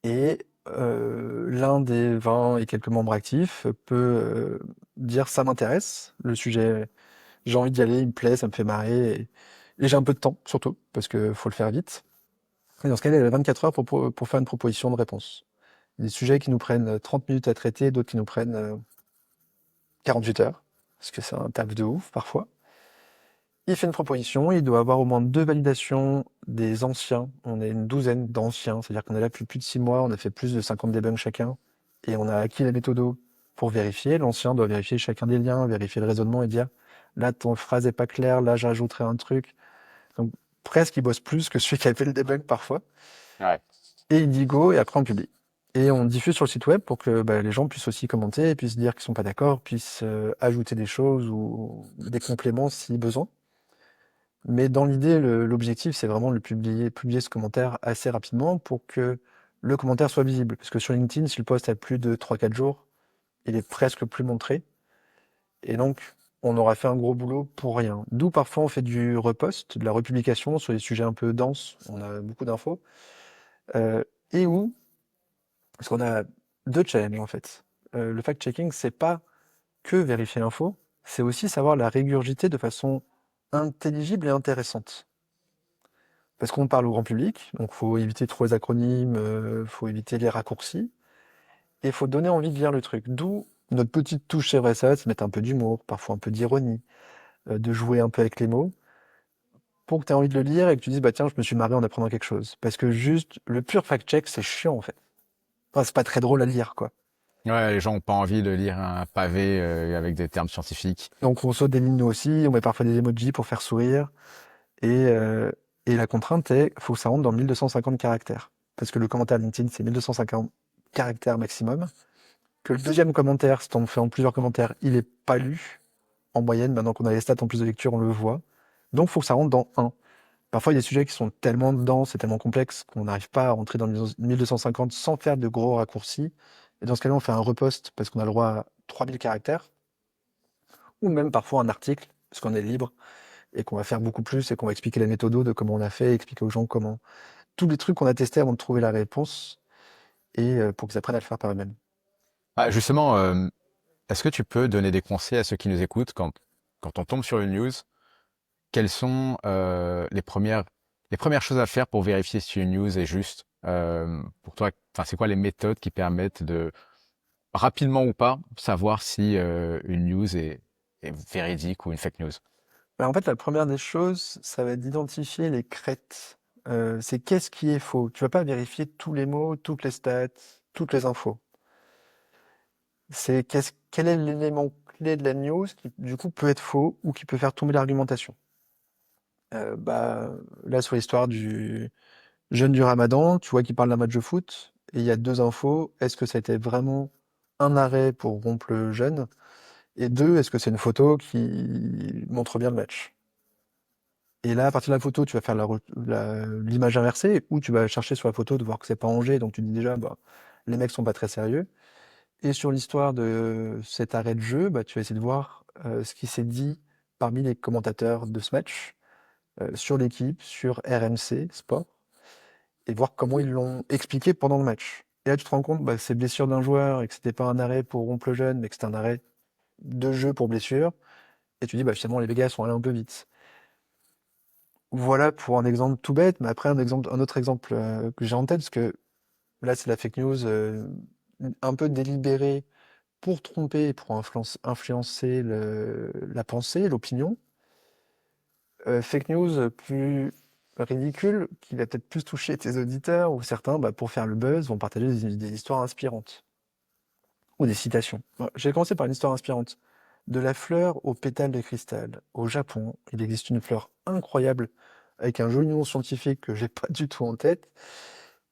et l'un des 20 et quelques membres actifs peut dire ça m'intéresse, le sujet, j'ai envie d'y aller, il me plaît, ça me fait marrer, et j'ai un peu de temps surtout, parce que faut le faire vite. Et dans ce cas-là, il y a 24 heures pour faire une proposition de réponse. Des sujets qui nous prennent 30 minutes à traiter, d'autres qui nous prennent 48 heures, parce que c'est un taf de ouf parfois. Il fait une proposition, il doit avoir au moins 2 validations des anciens. On est une douzaine d'anciens, c'est-à-dire qu'on est là depuis plus de 6 mois, on a fait plus de 50 debugs chacun, et on a acquis la méthode pour vérifier. L'ancien doit vérifier chacun des liens, vérifier le raisonnement et dire là ton phrase est pas claire, là j'ajouterai un truc. Donc presque il bosse plus que celui qui a fait le debug parfois. Ouais. Et il dit go, et après on publie. Et on diffuse sur le site web pour que bah, les gens puissent aussi commenter, puissent dire qu'ils sont pas d'accord, puissent ajouter des choses ou des compléments si besoin. Mais dans l'idée, l'objectif, c'est vraiment de le publier ce commentaire assez rapidement pour que le commentaire soit visible. Parce que sur LinkedIn, si le post a plus de 3-4 jours, il est presque plus montré. Et donc, on aura fait un gros boulot pour rien. D'où parfois on fait du repost, de la republication sur des sujets un peu denses, on a beaucoup d'infos. Euh, et où, parce qu'on a deux challenges en fait. Le fact-checking, c'est pas que vérifier l'info, c'est aussi savoir la régurgiter de façon intelligible et intéressante. Parce qu'on parle au grand public, donc faut éviter trop les acronymes, faut éviter les raccourcis, et faut donner envie de lire le truc. D'où notre petite touche chez VRSA, c'est mettre un peu d'humour, parfois un peu d'ironie, de jouer un peu avec les mots, pour que tu aies envie de le lire et que tu dises, bah tiens, je me suis marré en apprenant quelque chose. Parce que juste, le pur fact-check, c'est chiant en fait. Enfin, c'est pas très drôle à lire, quoi. Ouais, les gens ont pas envie de lire un pavé avec des termes scientifiques. Donc on saute des lignes nous aussi, on met parfois des emojis pour faire sourire, et, euh, et la contrainte est, faut que ça rentre dans 1250 caractères. Parce que le commentaire LinkedIn, c'est 1250 caractères maximum. Que le deuxième commentaire, si on fait en plusieurs commentaires, il est pas lu. En moyenne, maintenant qu'on a les stats en plus de lecture, on le voit. Donc, il faut que ça rentre dans un. Parfois, il y a des sujets qui sont tellement denses et tellement complexes qu'on n'arrive pas à rentrer dans le 1250 sans faire de gros raccourcis. Et dans ce cas-là, on fait un repost parce qu'on a le droit à 3000 caractères, ou même parfois un article, parce qu'on est libre et qu'on va faire beaucoup plus et qu'on va expliquer la méthode de comment on a fait, expliquer aux gens comment. Tous les trucs qu'on a testés avant de trouver la réponse, et pour qu'ils apprennent à le faire par eux-mêmes. Ah, justement, est-ce que tu peux donner des conseils à ceux qui nous écoutent quand on tombe sur une news? Quelles sont les premières choses à faire pour vérifier si une news est juste pour toi? Enfin, c'est quoi les méthodes qui permettent de rapidement ou pas savoir si une news est véridique ou une fake news? Bah, en fait, la première des choses, ça va être d'identifier les crêtes. C'est qu'est-ce qui est faux. Tu vas pas vérifier tous les mots, toutes les stats, toutes les infos. C'est quel est l'élément clé de la news qui, du coup, peut être faux ou qui peut faire tomber l'argumentation. Bah, là, sur l'histoire du jeûne du Ramadan, tu vois qu'il parle d'un match de foot et il y a deux infos. Est-ce que ça a été vraiment un arrêt pour rompre le jeûne? Et deux, est-ce que c'est une photo qui montre bien le match? Et là, à partir de la photo, tu vas faire l'image inversée, ou tu vas chercher sur la photo de voir que c'est pas Angers, donc tu dis déjà, bah, les mecs sont pas très sérieux. Et sur l'histoire de cet arrêt de jeu, bah, tu vas essayer de voir ce qui s'est dit parmi les commentateurs de ce match, sur l'équipe, sur RMC Sport, et voir comment ils l'ont expliqué pendant le match. Et là, tu te rends compte bah, que c'est blessure d'un joueur, et que c'était pas un arrêt pour rompre le jeûne, mais que c'était un arrêt de jeu pour blessure. Et tu dis, bah, finalement, les gars sont allés un peu vite. Voilà pour un exemple tout bête, mais après un autre exemple que j'ai en tête, parce que là c'est la fake news un peu délibérée pour tromper, et pour influencer la pensée, l'opinion. Fake news plus ridicule, qui va peut-être plus toucher tes auditeurs, ou certains, bah, pour faire le buzz, vont partager des histoires inspirantes, ou des citations. Bon, je vais commencer par une histoire inspirante. De la fleur aux pétales de cristal. Au Japon, il existe une fleur incroyable avec un joli nom scientifique que j'ai pas du tout en tête,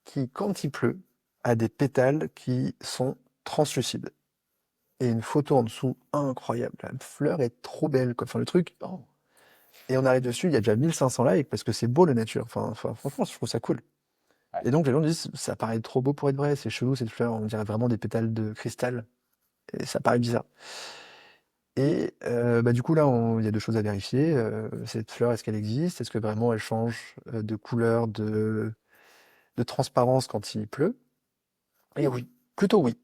qui, quand il pleut, a des pétales qui sont translucides. Et une photo en dessous incroyable. La fleur est trop belle, quoi. Enfin, le truc. Oh. Et on arrive dessus, il y a déjà 1500 likes parce que c'est beau la nature. Enfin, franchement, je trouve ça cool. Ouais. Et donc les gens disent, ça paraît trop beau pour être vrai, c'est chelou cette fleur, on dirait vraiment des pétales de cristal, et ça paraît bizarre. Et bah, du coup là, il y a deux choses à vérifier. Cette fleur, est-ce qu'elle existe? Est-ce que vraiment elle change de couleur, de transparence quand il pleut? Et oui, plutôt oui.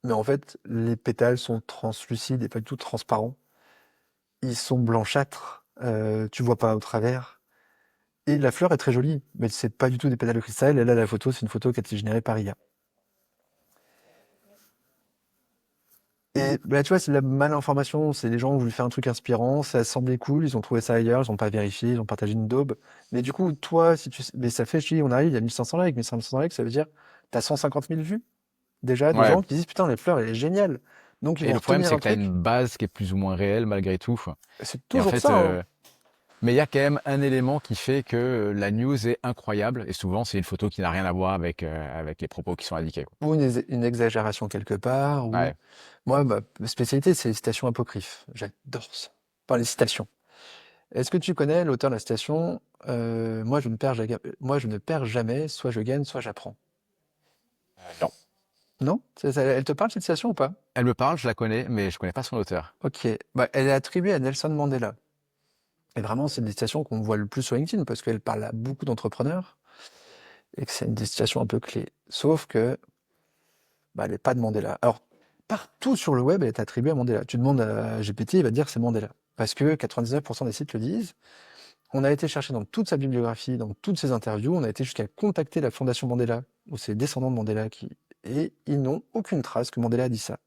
Mais en fait, les pétales sont translucides et pas du tout transparents. Ils sont blanchâtres, tu vois pas au travers. Et la fleur est très jolie, mais c'est pas du tout des pétales de cristal. Et là, la photo, c'est une photo qui a été générée par IA. Et bah, tu vois, c'est de la malinformation. C'est les gens ont voulu faire un truc inspirant, ça semblait cool, ils ont trouvé ça ailleurs, ils ont pas vérifié, ils ont partagé une daube. Mais du coup, toi, si tu mais ça fait, je dis, on arrive, il y a 1500 likes, 1500 likes, ça veut dire, t'as 150 000 vues, déjà, de Ouais. gens qui disent, putain, les fleurs, elle est géniale. Donc, ils Et vont le problème, retenir c'est un que tu as truc. une base qui est plus ou moins réelle malgré tout. C'est Et en toujours fait, ça, hein. mais il y a quand même un élément qui fait que la news est incroyable. Et souvent, c'est une photo qui n'a rien à voir avec les propos qui sont indiqués, quoi. Ou une exagération quelque part, ou... Ouais. Moi, ma spécialité, c'est les citations apocryphes. J'adore ça. Enfin, les citations. Est-ce que tu connais l'auteur de la citation moi, je ne perds jamais, soit je gagne, soit j'apprends. Non. Non? Elle te parle, cette citation, ou pas? Elle me parle, je la connais, mais je connais pas son auteur. Ok. Bah, elle est attribuée à Nelson Mandela. Et vraiment, c'est une des citations qu'on voit le plus sur LinkedIn, parce qu'elle parle à beaucoup d'entrepreneurs, et que c'est une des citations un peu clés. Sauf que, bah, elle n'est pas de Mandela. Alors, partout sur le web, elle est attribuée à Mandela. Tu demandes à GPT, il va te dire que c'est Mandela. Parce que 99% des sites le disent. On a été chercher dans toute sa bibliographie, dans toutes ses interviews, on a été jusqu'à contacter la Fondation Mandela, ou ses descendants de Mandela, et ils n'ont aucune trace que Mandela a dit ça.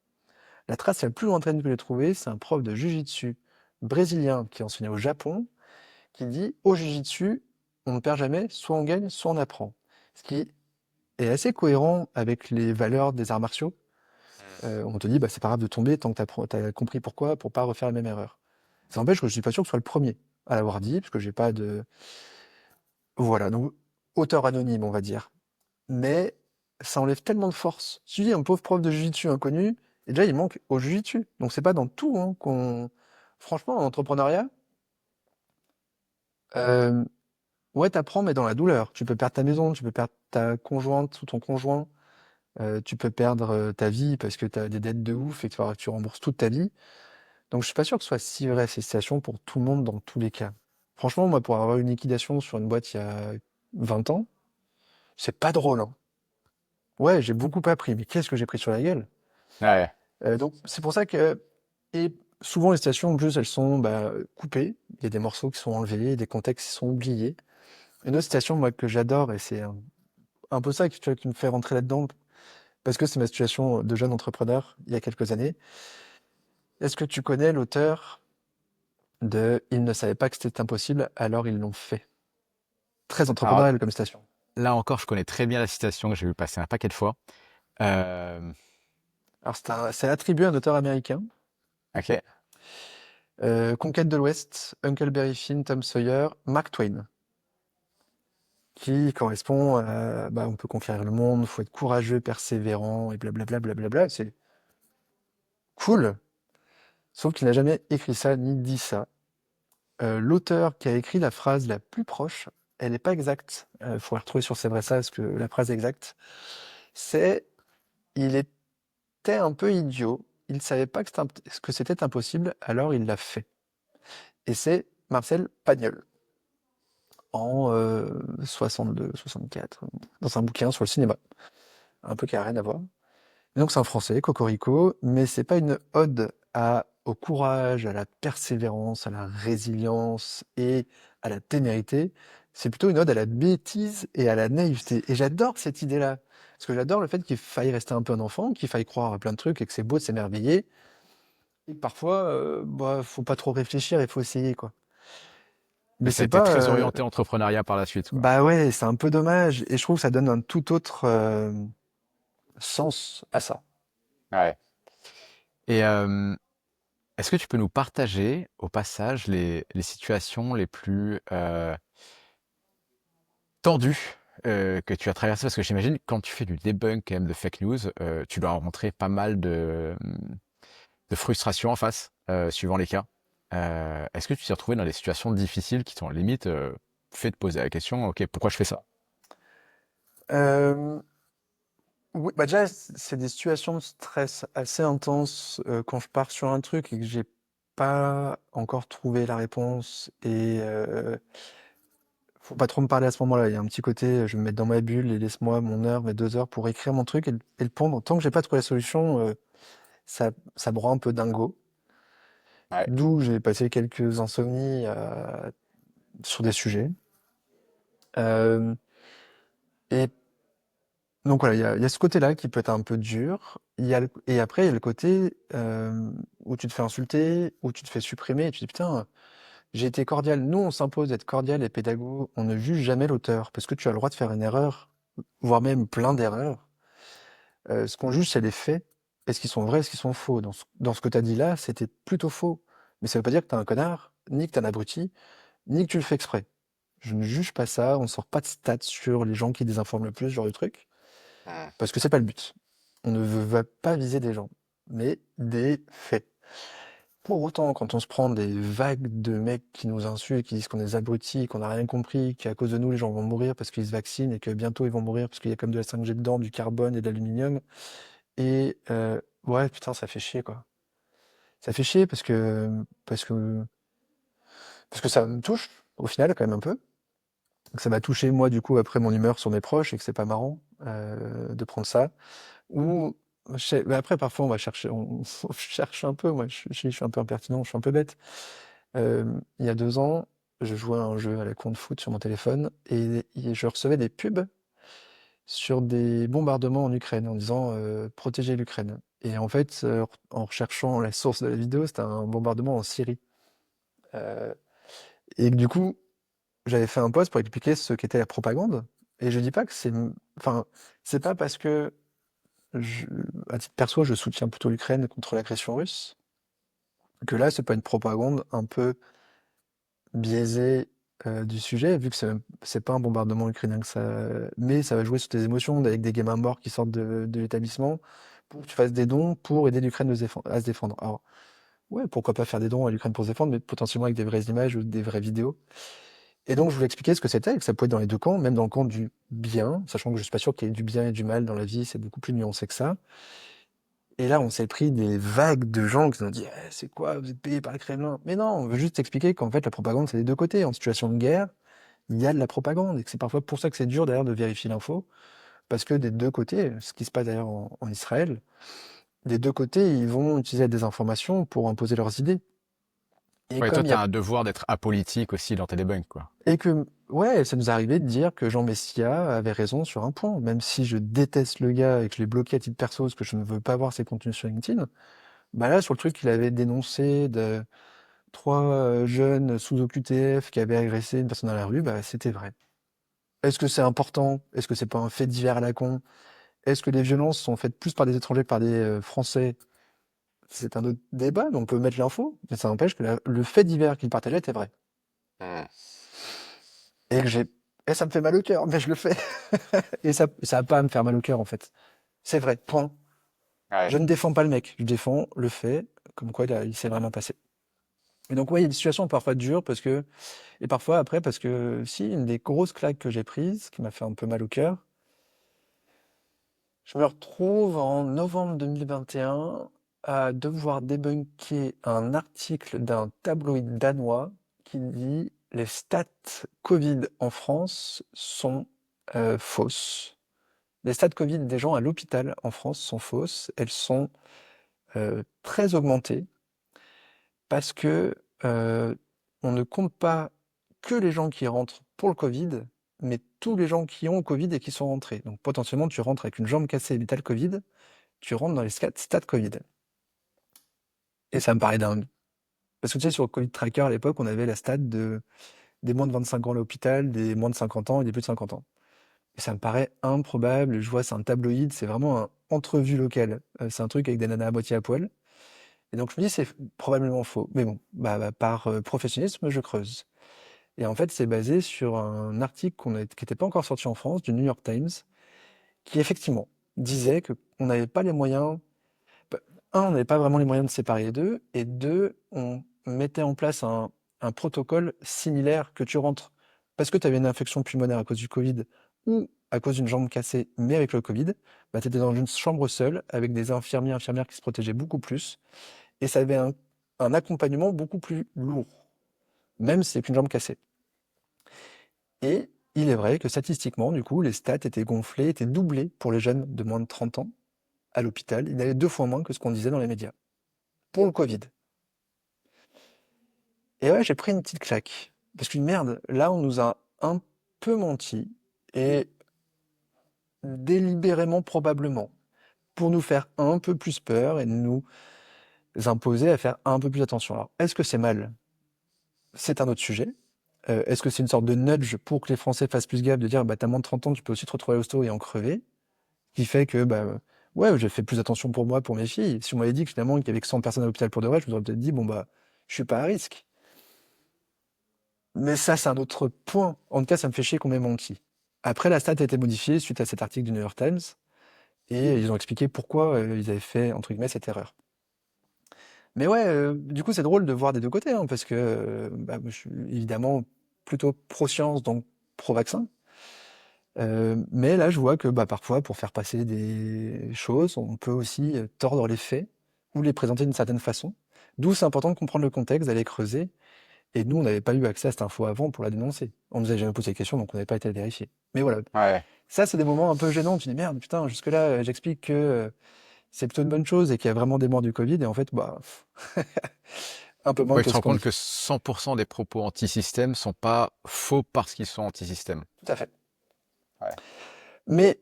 La trace la plus lointaine que j'ai trouvée, c'est un prof de Jiu-Jitsu brésilien qui enseignait au Japon, qui dit au Jiu-Jitsu, on ne perd jamais, soit on gagne, soit on apprend. Ce qui est assez cohérent avec les valeurs des arts martiaux. On te dit, bah, c'est pas grave de tomber tant que tu as compris pourquoi, pour pas refaire la même erreur. Ça n'empêche que je suis pas sûr que ce soit le premier à l'avoir dit, parce que j'ai pas de. Voilà, donc auteur anonyme, on va dire. Mais ça enlève tellement de force. Si tu dis un pauvre prof de jiu-jitsu inconnu, et déjà il manque au jiu-jitsu. Donc c'est pas dans tout hein, qu'on. Franchement, en entrepreneuriat, euh, ouais, t'apprends, mais dans la douleur. Tu peux perdre ta maison, tu peux perdre ta conjointe ou ton conjoint, tu peux perdre ta vie parce que t'as des dettes de ouf et que tu rembourses toute ta vie. Donc je suis pas sûr que ce soit si vrai ces situations pour tout le monde dans tous les cas. Franchement, moi, pour avoir une liquidation sur une boîte il y a 20 ans, c'est pas drôle, hein. Ouais, j'ai beaucoup appris, mais qu'est-ce que j'ai pris sur la gueule? Ouais. Donc c'est pour ça que et souvent les stations en plus elles sont, bah, coupées. Il y a des morceaux qui sont enlevés, des contextes qui sont oubliés. Une autre station moi que j'adore et c'est un peu ça que tu vois qui me fait rentrer là-dedans parce que c'est ma situation de jeune entrepreneur il y a quelques années. Est-ce que tu connais l'auteur de «Ils ne savaient pas que c'était impossible, alors ils l'ont fait»? Très Alors entrepreneurial comme station. là encore, je connais très bien la citation que j'ai vu passer un paquet de fois. Euh, Alors c'est attribué à un auteur américain. ok. Conquête de l'Ouest, Huckleberry Finn, Tom Sawyer, Mark Twain. Qui correspond à, bah, on peut conquérir le monde, faut être courageux, persévérant, et blablabla, blablabla. C'est cool. Sauf qu'il n'a jamais écrit ça, ni dit ça. L'auteur qui a écrit la phrase la plus proche, elle n'est pas exacte. Il faut la retrouver sur C'est vrai ça, parce que la phrase exacte, c'est il était un peu idiot, il ne savait pas que c'était impossible, alors il l'a fait. Et c'est Marcel Pagnol, en 62, 64, dans un bouquin sur le cinéma, un peu qui n'a rien à voir. Et donc c'est un français, Cocorico, mais c'est pas une ode au courage, à la persévérance, à la résilience et à la témérité. C'est plutôt une ode à la bêtise et à la naïveté. Et j'adore cette idée-là. Parce que j'adore le fait qu'il faille rester un peu un enfant, qu'il faille croire à plein de trucs et que c'est beau de s'émerveiller. Et que parfois, bah, faut pas trop réfléchir, il faut essayer, quoi. Mais Mais ça a c'est été pas. très orienté entrepreneuriat par la suite, quoi. Bah ouais, c'est un peu dommage. Et je trouve que ça donne un tout autre sens à ça. Ouais. Et est-ce que tu peux nous partager au passage les situations les plus tendues que tu as traversées? Parce que j'imagine quand tu fais du debunk quand même de fake news, tu dois rencontrer pas mal de frustration en face, suivant les cas. Est-ce que tu t'es retrouvé dans des situations difficiles qui t'ont limite fait te poser la question, ok, pourquoi je fais ça? Euh, oui, bah déjà, c'est des situations de stress assez intenses quand je pars sur un truc et que j'ai pas encore trouvé la réponse et faut pas trop me parler à ce moment-là. Il y a un petit côté, je vais me mettre dans ma bulle et laisse-moi mon heure, mes 2 heures pour écrire mon truc et le pondre. Tant que j'ai pas trouvé la solution, ça me rend un peu dingo. Ouais. D'où j'ai passé quelques insomnies sur des sujets. Euh, et donc voilà, il y a ce côté-là qui peut être un peu dur. Et après, il y a le côté où tu te fais insulter, où tu te fais supprimer, et tu te dis putain, j'ai été cordial. Nous, on s'impose d'être cordial et pédago. On ne juge jamais l'auteur, parce que tu as le droit de faire une erreur, voire même plein d'erreurs. Ce qu'on juge, c'est les faits. Est-ce qu'ils sont vrais, est-ce qu'ils sont faux? Dans ce que tu as dit là, c'était plutôt faux. Mais ça veut pas dire que t'es un connard, ni que t'es un abruti, ni que tu le fais exprès. Je ne juge pas ça, on sort pas de stats sur les gens qui désinforment le plus, ce genre de truc, Mm. parce que c'est pas le but. On ne va pas viser des gens, mais des faits. Pour autant, quand on se prend des vagues de mecs qui nous insultent, qui disent qu'on est des abrutis, qu'on n'a rien compris, qu'à cause de nous, les gens vont mourir parce qu'ils se vaccinent et que bientôt ils vont mourir parce qu'il y a comme de la 5G dedans, du carbone et de l'aluminium. Et ouais, putain, ça fait chier, quoi. Ça fait chier parce que, parce que ça me touche, au final, quand même un peu. Donc ça m'a touché, moi, du coup, après mon humeur sur mes proches et que c'est pas marrant de prendre ça. Ou, mais après, parfois, on va chercher, on cherche un peu. Moi, je suis un peu impertinent, je suis un peu bête. Il y a 2 ans, je jouais à un jeu à la con de foot sur mon téléphone et je recevais des pubs sur des bombardements en Ukraine en disant protéger l'Ukraine. Et en fait, en recherchant la source de la vidéo, c'était un bombardement en Syrie. Euh, et du coup, j'avais fait un post pour expliquer ce qu'était la propagande. Et je dis pas que enfin, c'est pas parce que je, à titre perso, je soutiens plutôt l'Ukraine contre l'agression russe que là, c'est pas une propagande un peu biaisé du sujet, vu que c'est pas un bombardement ukrainien que ça, mais ça va jouer sur tes émotions avec des gamins morts qui sortent de l'établissement pour que tu fasses des dons pour aider l'Ukraine à se défendre. Alors, ouais, pourquoi pas faire des dons à l'Ukraine pour se défendre, mais potentiellement avec des vraies images ou des vraies vidéos. Et donc, je voulais expliquer ce que c'était, et que ça pouvait être dans les deux camps, même dans le camp du bien, sachant que je suis pas sûr qu'il y ait du bien et du mal dans la vie, c'est beaucoup plus nuancé que ça. Et là, on s'est pris des vagues de gens qui nous ont dit c'est quoi, vous êtes payé par le Kremlin? Mais non, on veut juste expliquer qu'en fait, la propagande, c'est des deux côtés. En situation de guerre, il y a de la propagande et que c'est parfois pour ça que c'est dur d'ailleurs de vérifier l'info, parce que des deux côtés, ce qui se passe d'ailleurs en Israël, des deux côtés, ils vont utiliser des informations pour imposer leurs idées. Et Ouais, toi, comme il tu y as a un devoir d'être apolitique aussi dans tes debunks, quoi. et que ouais, ça nous est arrivé de dire que Jean Messia avait raison sur un point, même si je déteste le gars et que je l'ai bloqué à titre perso parce que je ne veux pas voir ses contenus sur LinkedIn. Bah là, sur le truc qu'il avait dénoncé de 3 jeunes sous OQTF qui avaient agressé une personne dans la rue, bah c'était vrai. Est-ce que c'est important? Est-ce que c'est pas un fait divers à la con? Est-ce que les violences sont faites plus par des étrangers que par des Français? C'est un autre débat, mais on peut mettre l'info, mais ça n'empêche que le fait divers qu'il partageait était vrai. Mm. Et que et ça me fait mal au cœur, mais je le fais. Et ça a pas à me faire mal au cœur, en fait. C'est vrai, point. Je Ouais. ne défends pas le mec, je défends le fait, comme quoi il s'est vraiment passé. Et donc, ouais, il y a des situations parfois dures et parfois après, parce que si, une des grosses claques que j'ai prises, qui m'a fait un peu mal au cœur, je me retrouve en novembre 2021 à devoir débunker un article d'un tabloïd danois qui dit les stats Covid en France sont fausses. Les stats Covid des gens à l'hôpital en France sont fausses. Elles sont très augmentées parce que on ne compte pas que les gens qui rentrent pour le Covid, mais tous les gens qui ont le Covid et qui sont rentrés. Donc potentiellement, tu rentres avec une jambe cassée et t'as le Covid, tu rentres dans les stats Covid. Et ça me paraît dingue. Parce que tu sais, sur le Covid Tracker, à l'époque, on avait la stat des moins de 25 ans à l'hôpital, des moins de 50 ans et des plus de 50 ans. Et ça me paraît improbable. Je vois, c'est un tabloïd, c'est vraiment un entrevue locale. C'est un truc avec des nanas à moitié à poil. Et donc je me dis, c'est probablement faux. Mais bon, par professionnalisme, je creuse. Et en fait, c'est basé sur un article qui n'était pas encore sorti en France, du New York Times, qui effectivement disait que on n'avait pas les moyens. Bah, on n'avait pas vraiment les moyens de séparer les deux, et deux, on mettait en place un protocole similaire que tu rentres parce que tu avais une infection pulmonaire à cause du Covid, ou à cause d'une jambe cassée, mais avec le Covid, bah, tu étais dans une chambre seule avec des infirmiers, infirmières qui se protégeaient beaucoup plus et ça avait un accompagnement beaucoup plus lourd, même si c'est qu'une jambe cassée. Et il est vrai que statistiquement, du coup, les stats étaient gonflés, étaient doublés pour les jeunes de moins de 30 ans à l'hôpital. Il y en avait 2 fois moins que ce qu'on disait dans les médias pour le Covid. Et ouais, j'ai pris une petite claque. Parce que merde, là, on nous a un peu menti et délibérément probablement pour nous faire un peu plus peur et nous imposer à faire un peu plus attention. Alors, est-ce que c'est mal? C'est un autre sujet. Est-ce que c'est une sorte de nudge pour que les Français fassent plus gaffe de dire bah t'as moins de 30 ans, tu peux aussi te retrouver à l'hosto et en crever? Qui fait que bah ouais, je fais plus attention pour moi, pour mes filles. Si on m'avait dit que finalement qu'il y avait que 100 personnes à l'hôpital pour de vrai, je me serais peut-être dit bon bah je suis pas à risque. Mais ça, c'est un autre point. En tout cas, ça me fait chier qu'on m'ait menti. Après, la stat a été modifiée suite à cet article du New York Times et ils ont expliqué pourquoi ils avaient fait entre guillemets cette erreur. Mais ouais, du coup, c'est drôle de voir des 2 côtés, hein, parce que, bah, moi, je suis évidemment plutôt pro-science, donc pro-vaccin. Mais là, je vois que, bah, parfois, pour faire passer des choses, on peut aussi, tordre les faits ou les présenter d'une certaine façon. D'où c'est important de comprendre le contexte, d'aller creuser et nous, on n'avait pas eu accès à cette info avant pour la dénoncer. On nous avait jamais posé la question, donc on n'avait pas été la vérifier. Mais voilà, Ouais. ça, c'est des moments un peu gênants. Tu dis: «Merde, putain, jusque-là, j'explique que, c'est plutôt une bonne chose et qu'il y a vraiment des morts du Covid» et en fait, bah, un peu moins Ouais, tu que te ce rends qu'on compte dit. que 100% des propos anti-système sont pas faux parce qu'ils sont anti-système. Tout à fait. Ouais. Mais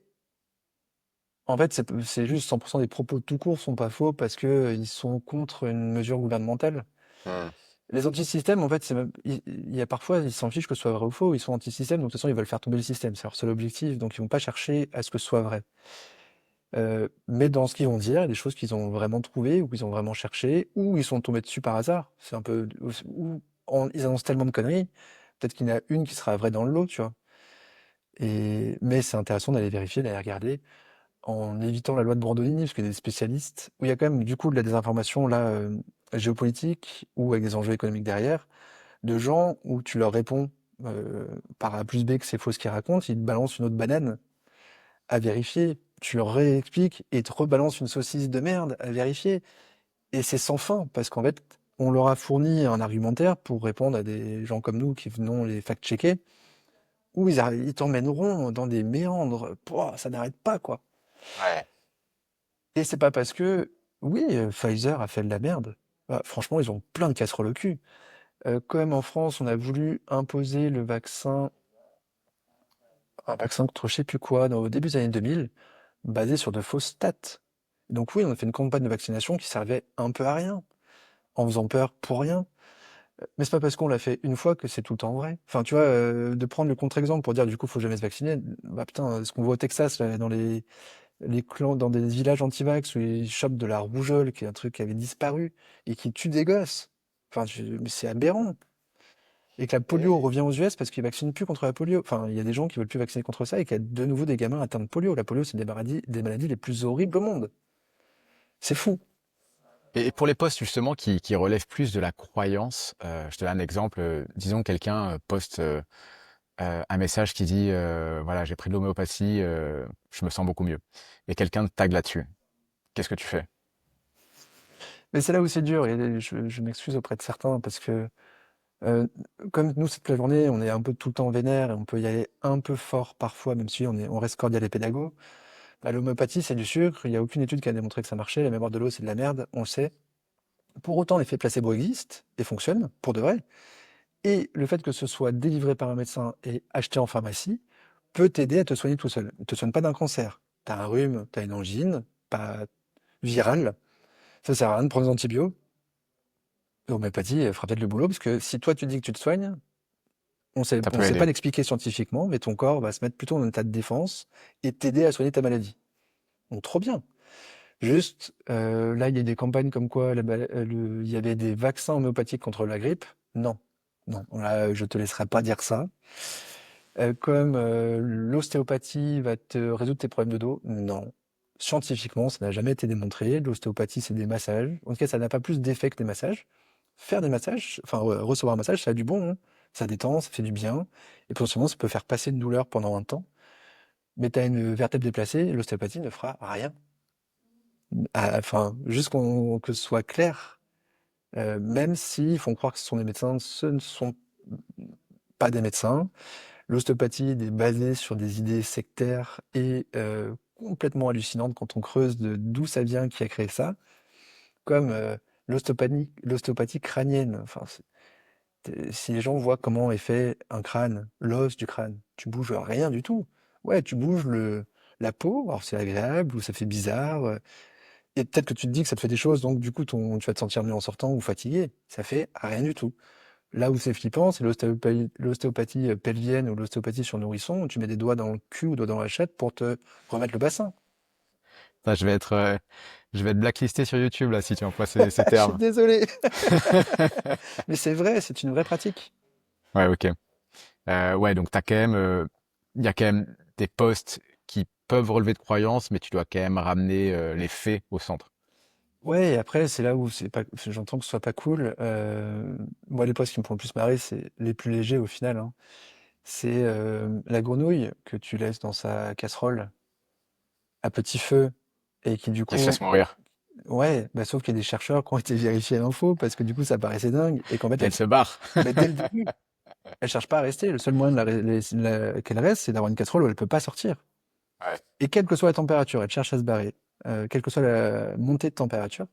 en fait, c'est juste 100 des propos tout court sont pas faux parce que ils sont contre une mesure gouvernementale. Hmm. Les anti-systèmes, en fait, c'est même il y a parfois, ils s'en fichent que ce soit vrai ou faux, ils sont anti-système, donc de toute façon, ils veulent faire tomber le système. C'est leur seul objectif, donc ils vont pas chercher à ce que ce soit vrai. Mais dans ce qu'ils vont dire, il y a des choses qu'ils ont vraiment trouvées ou qu'ils ont vraiment cherché ou ils sont tombés dessus par hasard. C'est un peu ou ils annoncent tellement de conneries, peut-être qu'il y en a une qui sera vraie dans le lot, tu vois? Mais c'est intéressant d'aller vérifier, d'aller regarder. En évitant la loi de Brandolini, parce qu'il y a des spécialistes, où il y a quand même du coup de la désinformation là, géopolitique ou avec des enjeux économiques derrière, de gens où tu leur réponds par A plus B que c'est faux ce qu'ils racontent, ils te balancent une autre banane à vérifier, tu leur réexpliques et ils te rebalancent une saucisse de merde à vérifier. Et c'est sans fin, parce qu'en fait, on leur a fourni un argumentaire pour répondre à des gens comme nous qui venons les fact-checker, où ils t'emmèneront dans des méandres. Pouah, ça n'arrête pas, quoi. Ouais. Et c'est pas parce que, oui, Pfizer a fait de la merde. Bah, franchement, ils ont plein de casseroles au cul. Quand même, en France, on a voulu imposer le vaccin, un vaccin contre je sais plus quoi, au début des années 2000, basé sur de fausses stats. Donc oui, on a fait une campagne de vaccination qui servait un peu à rien, en faisant peur pour rien. Mais c'est pas parce qu'on l'a fait une fois que c'est tout le temps vrai. Enfin, tu vois, de prendre le contre-exemple pour dire du coup, faut jamais se vacciner. Bah putain, ce qu'on voit au Texas, là, dans les clans dans des villages anti-vax où ils chopent de la rougeole, qui est un truc qui avait disparu, et qui tue des gosses. Enfin, mais c'est aberrant. Et que la polio Et, revient aux US parce qu'ils vaccinent plus contre la polio. Enfin, il y a des gens qui veulent plus vacciner contre ça et qu'il y a de nouveau des gamins atteints de polio. La polio, c'est des maladies les plus horribles au monde. C'est fou. et pour les posts justement qui relèvent plus de la croyance, je te donne un exemple. Disons que quelqu'un poste un message qui dit voilà, j'ai pris de l'homéopathie, je me sens beaucoup mieux. Et quelqu'un te tag là-dessus. Qu'est-ce que tu fais? Mais c'est là où c'est dur. Et je m'excuse auprès de certains parce que, euh, comme nous, toute la journée, on est un peu tout le temps vénère et on peut y aller un peu fort parfois, même si on reste cordial et pédago. Bah, l'homéopathie, c'est du sucre. Il n'y a aucune étude qui a démontré que ça marchait. La mémoire de l'eau, c'est de la merde. On le sait. Pour autant, l'effet placebo existe et fonctionne, pour de vrai. Et le fait que ce soit délivré par un médecin et acheté en pharmacie peut t'aider à te soigner tout seul. Il ne te soigne pas d'un cancer. Tu as un rhume, tu as une angine, pas virale. Ça sert à rien de prendre des antibiotiques. L'homéopathie fera peut-être le boulot parce que si toi tu dis que tu te soignes, Ça on peut sait pas aider. l'expliquer scientifiquement, mais ton corps va se mettre plutôt en état de défense et t'aider à soigner ta maladie. Donc trop bien. Juste, là, il y a des campagnes comme quoi il y avait des vaccins homéopathiques contre la grippe. Non, non, là, je te laisserai pas dire ça. Comme l'ostéopathie va te résoudre tes problèmes de dos. Non. Scientifiquement, ça n'a jamais été démontré. L'ostéopathie, c'est des massages. En tout cas, ça n'a pas plus d'effet que des massages. Faire des massages, enfin, recevoir un massage, ça a du bon, hein. Ça détend, ça fait du bien. Et potentiellement, ça peut faire passer une douleur pendant un temps. Mais tu as une vertèbre déplacée, l'ostéopathie ne fera rien. Enfin, juste que ce soit clair, même s'ils font croire que ce sont des médecins, ce ne sont pas des médecins. L'ostéopathie est basée sur des idées sectaires et complètement hallucinantes quand on creuse de d'où ça vient, qui a créé ça, comme l'ostéopathie crânienne. Enfin, si les gens voient comment est fait un crâne, l'os du crâne, tu bouges rien du tout. Ouais, tu bouges la peau, alors c'est agréable ou ça fait bizarre. Et peut-être que tu te dis que ça te fait des choses, donc du coup tu vas te sentir mieux en sortant ou fatigué. Ça fait rien du tout. Là où c'est flippant, c'est l'ostéopathie pelvienne ou l'ostéopathie sur nourrisson, où tu mets des doigts dans le cul ou doigts dans la chatte pour te remettre le bassin. Ça, je vais être blacklisté sur YouTube là si tu emploies ces Je suis termes. désolé, mais c'est vrai, c'est une vraie pratique. Ouais, ok. Ouais, donc il y a quand même des postes qui peuvent relever de croyances, mais tu dois quand même ramener les faits au centre. Ouais, et après, c'est là où c'est pas, j'entends que ce soit pas cool. Moi, les postes qui me font le plus marrer, c'est les plus légers au final, hein. C'est la grenouille que tu laisses dans sa casserole à petit feu et qui du Qui se coup, laisse mourir. ouais, bah, sauf qu'il y a des chercheurs qui ont été vérifier l'info parce que du coup, ça paraissait dingue et qu'en fait, Et elle se barre. mais dès le début, elle cherche pas à rester. Le seul moyen qu'elle reste, c'est d'avoir une casserole où elle peut pas sortir. Ouais. Et quelle que soit la température, elle cherche à se barrer. Quelle que soit la montée de température.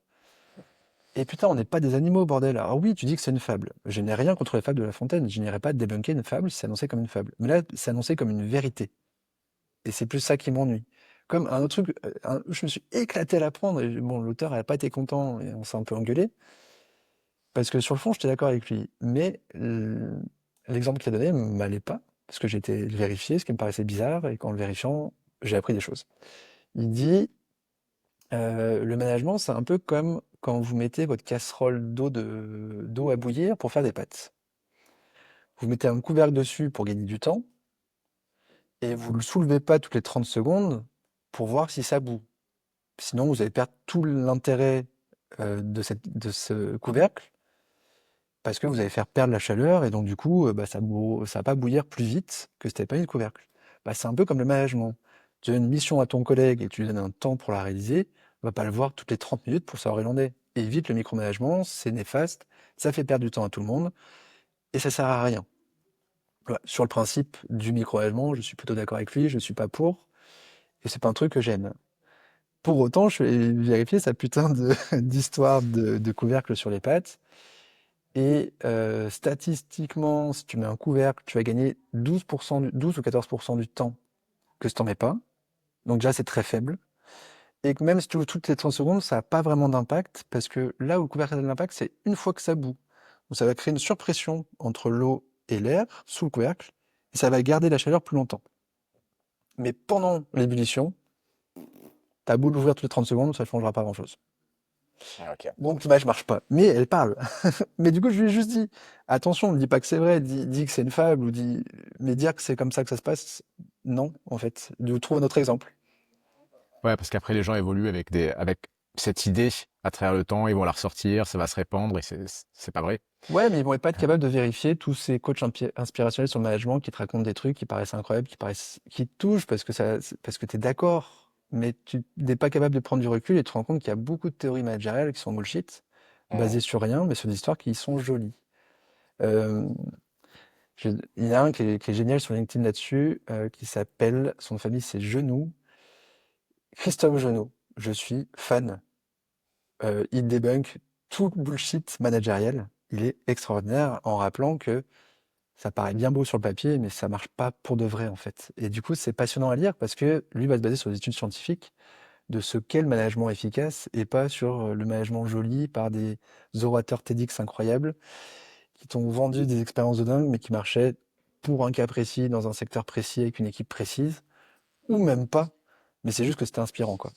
Et putain, on n'est pas des animaux, bordel. Alors oui, tu dis que c'est une fable. Je n'ai rien contre les fables de La Fontaine. Je n'irai pas débunker une fable si c'est annoncé comme une fable. Mais là, c'est annoncé comme une vérité. Et c'est plus ça qui m'ennuie. Comme un autre truc, je me suis éclaté à l'apprendre. Et bon, l'auteur n'a pas été content et on s'est un peu engueulé. Parce que sur le fond, j'étais d'accord avec lui. Mais l'exemple qu'il a donné m'allait pas. Parce que j'ai été le vérifier, ce qui me paraissait bizarre. Et qu'en le vérifiant, j'ai appris des choses. Il dit, le management, c'est un peu comme quand vous mettez votre casserole d'eau à bouillir pour faire des pâtes. Vous mettez un couvercle dessus pour gagner du temps et vous le soulevez pas toutes les 30 secondes pour voir si ça bout. Sinon, vous allez perdre tout l'intérêt, de ce couvercle parce que vous allez faire perdre la chaleur et donc du coup, bah, ça va pas bouillir plus vite que si tu pas mis de couvercle. Bah, c'est un peu comme le management. Tu donnes une mission à ton collègue et tu lui donnes un temps pour la réaliser, va pas le voir toutes les 30 minutes pour savoir où il en est. Évite le micromanagement, c'est néfaste, ça fait perdre du temps à tout le monde et ça sert à rien. Voilà. Sur le principe du micromanagement, je suis plutôt d'accord avec lui, je suis pas pour et c'est pas un truc que j'aime. Pour autant, je vais vérifier sa putain d'histoire de couvercle sur les pattes. Et statistiquement, si tu mets un couvercle, tu vas gagner 12 ou 14% du temps que si tu n'en mets pas. Donc déjà, c'est très faible. Et que même si tu ouvres toutes les 30 secondes, ça n'a pas vraiment d'impact, parce que là où le couvercle a de l'impact, c'est une fois que ça bout. Donc ça va créer une surpression entre l'eau et l'air sous le couvercle, et ça va garder la chaleur plus longtemps. Mais pendant l'ébullition, t'as beau l'ouvrir toutes les 30 secondes, ça ne changera pas grand-chose. Ah, ok. Donc l'image marche pas. Mais elle parle. Mais du coup, je lui ai juste dit, attention, ne dis pas que c'est vrai, dis que c'est une fable, mais dire que c'est comme ça que ça se passe, non, en fait. Je trouve un autre exemple. Ouais, parce qu'après les gens évoluent avec cette idée à travers le temps, ils vont la ressortir, ça va se répandre et c'est pas vrai. Ouais, mais ils vont pas être capables de vérifier tous ces coachs inspirationnels sur le management qui te racontent des trucs qui paraissent incroyables, qui te touchent parce que t'es d'accord, mais tu n'es pas capable de prendre du recul et tu te rends compte qu'il y a beaucoup de théories managériales qui sont bullshit, basées Mhm. sur rien, mais sur des histoires qui sont jolies. Euh, il y en a un qui est génial sur LinkedIn là-dessus, qui s'appelle, son nom de famille c'est Genoux, Christophe Genoux. Je suis fan. Il débunk tout bullshit managériel. Il est extraordinaire en rappelant que ça paraît bien beau sur le papier, mais ça marche pas pour de vrai en fait. Et du coup, c'est passionnant à lire parce que lui va se baser sur des études scientifiques de ce qu'est le management efficace et pas sur le management joli par des orateurs TEDx incroyables qui t'ont vendu des expériences de dingue, mais qui marchaient pour un cas précis, dans un secteur précis, avec une équipe précise, ou même pas. Mais c'est juste que c'était inspirant, quoi.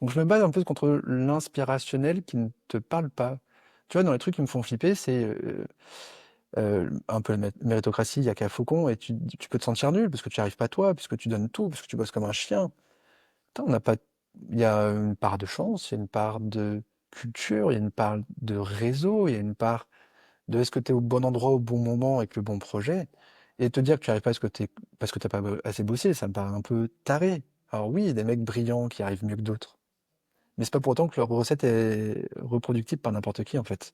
Donc je me base un peu contre l'inspirationnel qui ne te parle pas. Tu vois, dans les trucs qui me font flipper, c'est un peu la méritocratie, il y a qu'à Faucon, et tu peux te sentir nul parce que tu n'y arrives pas toi, puisque tu donnes tout, parce que tu bosses comme un chien. Putain, on n'a pas. Il y a une part de chance, il y a une part de culture, il y a une part de réseau, il y a une part de est-ce que tu es au bon endroit au bon moment avec le bon projet. Et te dire que tu arrives pas parce que t'as pas assez bossé, ça me paraît un peu taré. Alors oui, il y a des mecs brillants qui arrivent mieux que d'autres, mais c'est pas pour autant que leur recette est reproductible par n'importe qui, en fait.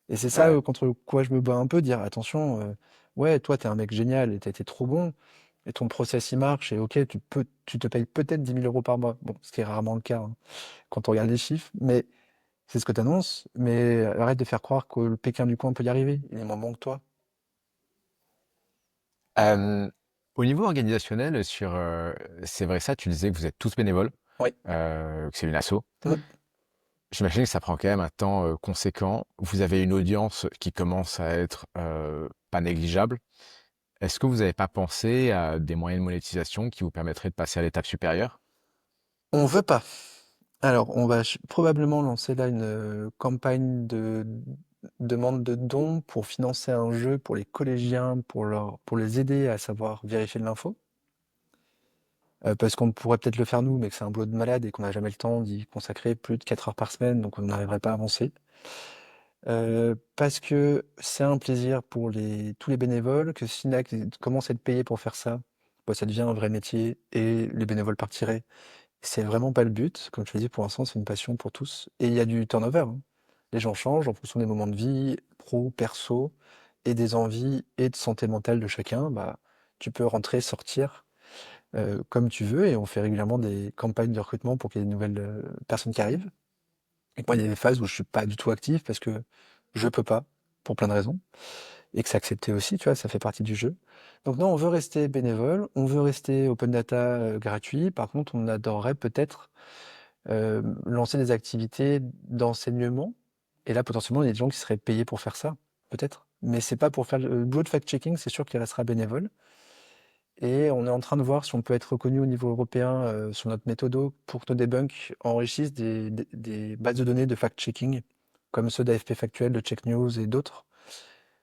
Et c'est ça Ouais. contre quoi je me bats un peu, dire attention, ouais, toi, t'es un mec génial et t'as été trop bon, et ton process il marche, et ok, tu te payes peut-être 10 000 € par mois. Bon, ce qui est rarement le cas hein, quand on regarde les chiffres, mais c'est ce que t'annonces, mais arrête de faire croire que le Pékin du coin peut y arriver. Il est moins bon que toi. Euh, Au niveau organisationnel, c'est vrai ça, tu disais que vous êtes tous bénévoles, Oui. que c'est une asso. Mm. J'imagine que ça prend quand même un temps conséquent. Vous avez une audience qui commence à être pas négligeable. Est-ce que vous n'avez pas pensé à des moyens de monétisation qui vous permettraient de passer à l'étape supérieure? On veut pas. Alors, on va probablement lancer là une campagne de demande de dons pour financer un jeu pour les collégiens, pour les aider à savoir vérifier de l'info. Parce qu'on pourrait peut-être le faire nous, mais que c'est un boulot de malade et qu'on n'a jamais le temps d'y consacrer plus de 4 heures par semaine, donc on n'arriverait pas à avancer. Parce que c'est un plaisir pour tous les bénévoles, que si Nac commence à être payé pour faire ça, bah, ça devient un vrai métier et les bénévoles partiraient. C'est vraiment pas le but. Comme je te dis, pour l'instant, c'est une passion pour tous. Et il y a du turnover, hein. Les gens changent en fonction des moments de vie, pro, perso, et des envies et de santé mentale de chacun. Bah, tu peux rentrer, sortir comme tu veux, et on fait régulièrement des campagnes de recrutement pour qu'il y ait de nouvelles personnes qui arrivent. Et moi, il y a des phases où je suis pas du tout actif parce que je peux pas, pour plein de raisons, et que c'est accepté aussi, tu vois, ça fait partie du jeu. Donc non, on veut rester bénévole, on veut rester open data gratuit. Par contre, on adorerait peut-être lancer des activités d'enseignement. Et là, potentiellement, il y a des gens qui seraient payés pour faire ça, peut-être. Mais c'est pas pour faire le boulot de fact-checking, c'est sûr qu'il restera bénévole. Et on est en train de voir si on peut être reconnu au niveau européen sur notre méthodo pour que nos debunks enrichissent des bases de données de fact-checking, comme ceux d'AFP Factuel, de Check News et d'autres,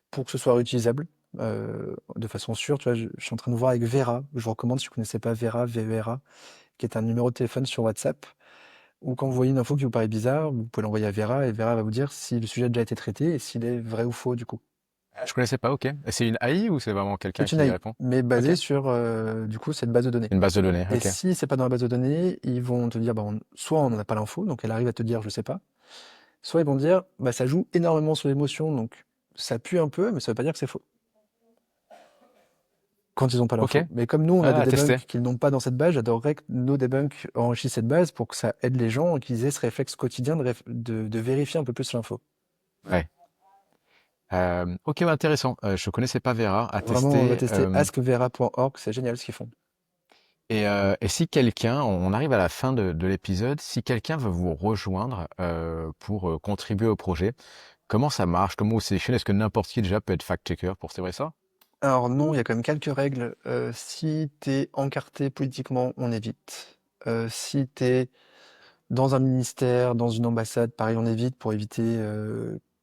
pour que ce soit réutilisable de façon sûre. Tu vois, je suis en train de voir avec Vera. Je vous recommande si vous ne connaissez pas Vera, VERA, qui est un numéro de téléphone sur WhatsApp, ou quand vous voyez une info qui vous paraît bizarre, vous pouvez l'envoyer à Vera et Vera va vous dire si le sujet a déjà été traité et s'il est vrai ou faux du coup. Je connaissais pas, ok. C'est une AI ou c'est vraiment quelqu'un C'est une qui AI, répond? mais Ok. basée sur du coup cette base de données. Une base de données, Et ok. si c'est pas dans la base de données, ils vont te dire bah, soit on n'en a pas l'info, donc elle arrive à te dire je sais pas, soit ils vont te dire bah ça joue énormément sur l'émotion, donc ça pue un peu, mais ça veut pas dire que c'est faux. Quand ils n'ont pas Ok. l'info. Mais comme nous, on a des Ah, à tester. debunks qu'ils n'ont pas dans cette base, j'adorerais que nos debunks enrichissent cette base pour que ça aide les gens et qu'ils aient ce réflexe quotidien de vérifier un peu plus l'info. Ouais. Ok, bah, intéressant. Je connaissais pas Vera. À Vraiment, on va tester. tester askvera.org, c'est génial ce qu'ils font. Et si quelqu'un, on arrive à la fin de l'épisode, si quelqu'un veut vous rejoindre pour contribuer au projet, comment ça marche? Comment vous sélectionnez? Est-ce que n'importe qui déjà peut être fact-checker pour c'est vrai ça? Alors non, il y a quand même quelques règles. Si t'es encarté politiquement, on évite. Si t'es dans un ministère, dans une ambassade, pareil, on évite pour éviter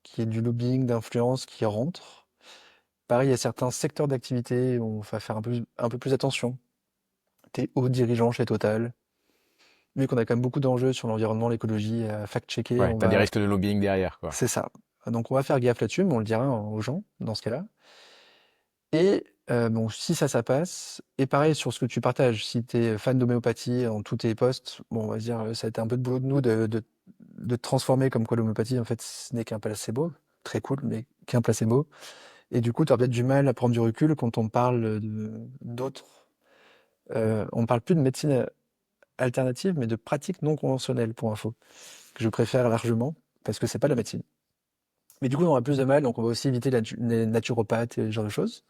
qu'il y ait du lobbying, d'influence qui rentre. Pareil, il y a certains secteurs d'activité où on va faire un peu plus attention. T'es haut dirigeant chez Total. Vu qu'on a quand même beaucoup d'enjeux sur l'environnement, l'écologie à fact-checker, Ouais, on t'as des va... risques de lobbying derrière, quoi. C'est ça. Donc on va faire gaffe là-dessus, mais on le dira aux gens dans ce cas-là. Et bon, si ça passe. Et pareil sur ce que tu partages. Si tu es fan d'homéopathie en tous tes posts, bon, on va se dire, ça a été un peu de boulot de nous de transformer comme quoi l'homéopathie, en fait, ce n'est qu'un placebo. Très cool, mais qu'un placebo. Et du coup, tu as peut-être du mal à prendre du recul quand on parle d'autres. On parle plus de médecine alternative, mais de pratiques non conventionnelles, pour info, que je préfère largement, parce que c'est pas de la médecine. Mais du coup, on aura plus de mal, donc on va aussi éviter les naturopathes et ce genre de choses.